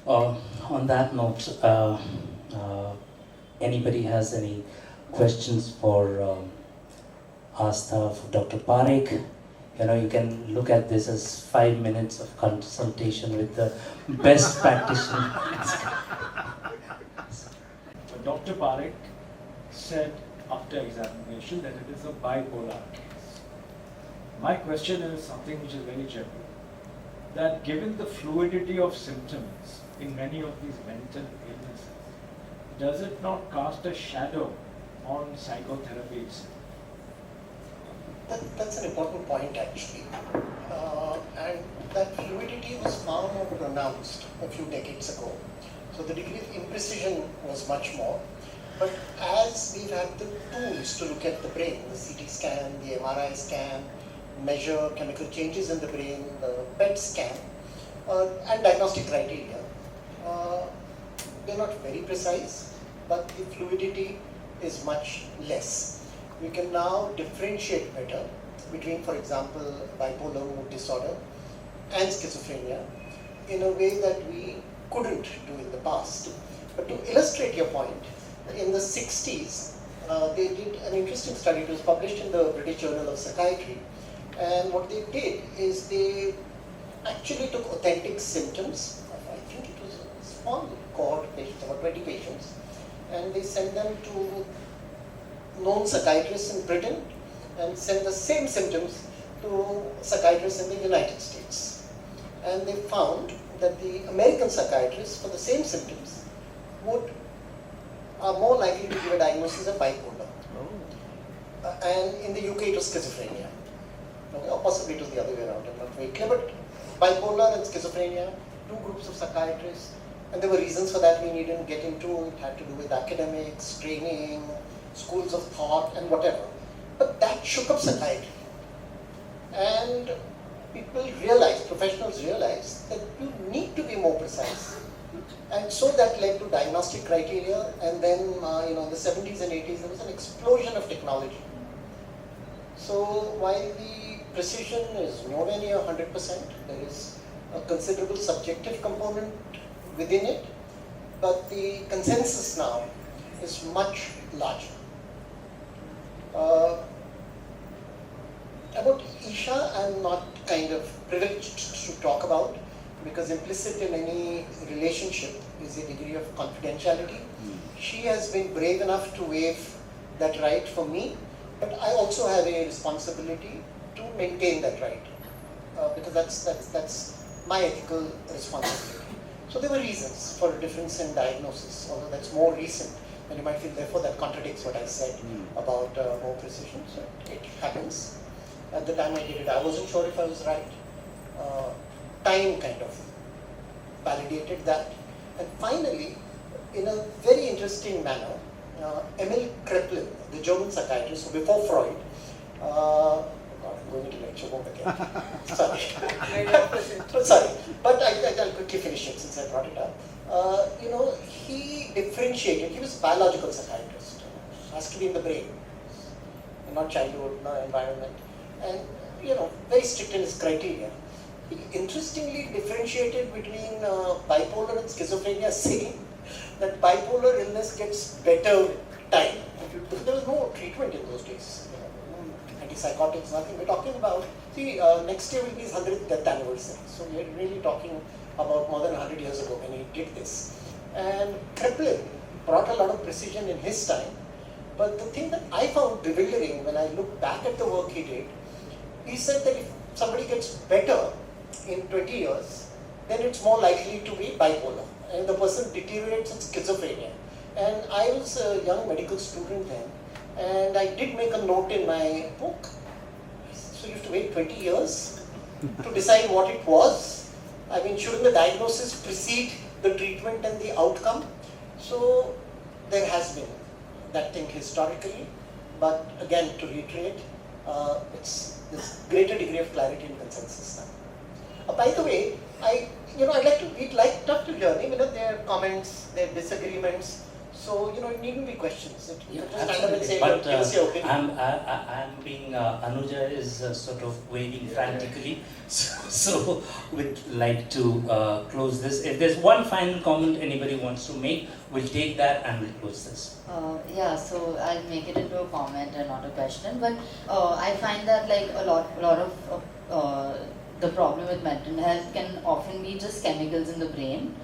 On that note, anybody has any questions for Aastha, for Dr. Parikh? You can look at this as 5 minutes of consultation with the best practitioner. Dr. Parikh said after examination that it is a bipolar case. My question is something which is very general. That given the fluidity of symptoms in many of these mental illnesses, does it not cast a shadow on psychotherapy itself? That's an important point actually. And that fluidity was far more pronounced a few decades ago. So the degree of imprecision was much more. But as we've had the tools to look at the brain, the CT scan, the MRI scan, measure chemical changes in the brain, the PET scan, and diagnostic criteria, they're not very precise, but the fluidity is much less. We can now differentiate better between, for example, bipolar mood disorder and schizophrenia in a way that we couldn't do in the past. But to illustrate your point, in the 60s, they did an interesting study. It was published in the British Journal of Psychiatry. And what they did is they actually took authentic symptoms. I think it was a small cohort of patients, about 20 patients. And they sent them to known psychiatrists in Britain and sent the same symptoms to psychiatrists in the United States. And they found that the American psychiatrists for the same symptoms are more likely to give a diagnosis of bipolar. And in the UK it was schizophrenia. Okay, or possibly it was the other way around, I'm not very clear. But bipolar and schizophrenia, two groups of psychiatrists, And there were reasons for that we needn't get into. It had to do with academics, training, schools of thought, and whatever. But that shook up psychiatry. And people realized, professionals realized, that you need to be more precise. And so that led to diagnostic criteria, and then in the 70s and 80s there was an explosion of technology. So while the precision is nowhere near 100%, there is a considerable subjective component within it, but the consensus now is much larger. About Ishaa, I'm not kind of privileged to talk about, because implicit in any relationship is a degree of confidentiality. She has been brave enough to waive that right for me, but I also have a responsibility to maintain that right, because that's my ethical responsibility. So there were reasons for a difference in diagnosis, although that's more recent, and you might feel therefore that contradicts what I said about more precision. So it happens. At the time I did it, I wasn't sure if I was right. Time kind of validated that. And finally, in a very interesting manner, Emil Kraepelin, the German psychiatrist, so before Freud, God, I'm going into lecture mode again. Sorry. Sorry. But I'll quickly finish it since I brought it up. He differentiated, he was a biological psychiatrist. It has to be in the brain, not childhood, not environment. And, very strict in his criteria. He interestingly differentiated between bipolar and schizophrenia, saying that bipolar illness gets better with time. Because there was no treatment in those days. Antipsychotics, nothing. We're talking about, next year will be his 100th death anniversary. So we're really talking about more than 100 years ago when he did this. And Kraepelin brought a lot of precision in his time. But the thing that I found bewildering when I look back at the work he did, he said that if somebody gets better in 20 years, then it's more likely to be bipolar. And the person deteriorates in schizophrenia. And I was a young medical student then, and I did make a note in my book. So you have to wait 20 years to decide what it was. I mean, shouldn't the diagnosis precede the treatment and the outcome? So there has been that thing historically, but again, to reiterate, it's this greater degree of clarity and consensus now. By the way, we'd like to hear, their comments, their disagreements. So, it needn't be questions. You just stand up and say, but, give us your opinion. I'm being, Anuja is sort of waving frantically, so we'd like to close this. If there's one final comment anybody wants to make, we'll take that and we'll close this. So I'll make it into a comment and not a question, but I find that like a lot of the problem with mental health can often be just chemicals in the brain,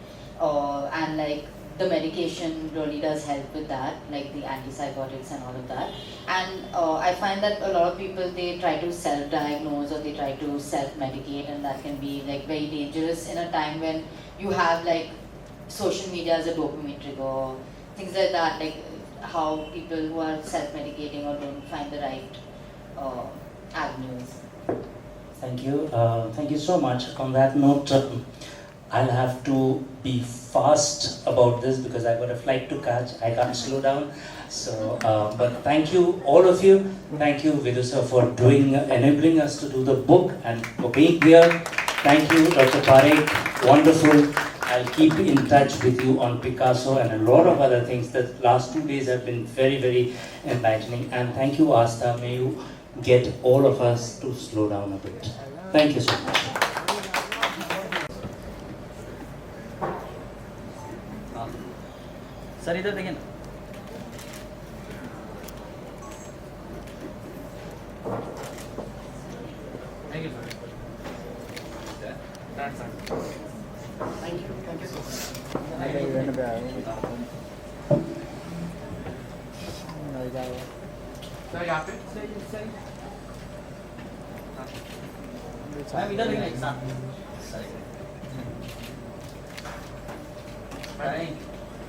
and like the medication really does help with that, like the antipsychotics and all of that. And I find that a lot of people, they try to self-diagnose or they try to self-medicate, and that can be like very dangerous in a time when you have like social media as a dopamine trigger, things like that, like how people who are self-medicating or don't find the right avenues. Thank you. Thank you so much. On that note, I'll have to be fast about this because I've got a flight to catch. I can't slow down. So, but thank you, all of you. Thank you, Vidhu sir, for enabling us to do the book and for being here. Thank you, Dr. Parikh. Wonderful. I'll keep in touch with you on Picasso and a lot of other things. The last 2 days have been very, very enlightening. And thank you, Aastha. May you get all of us to slow down a bit. Thank you so much. Sir इधर देखें ना thank you sir Thank you so much. Sir यहाँ पे ma'am इधर देखें एक साथ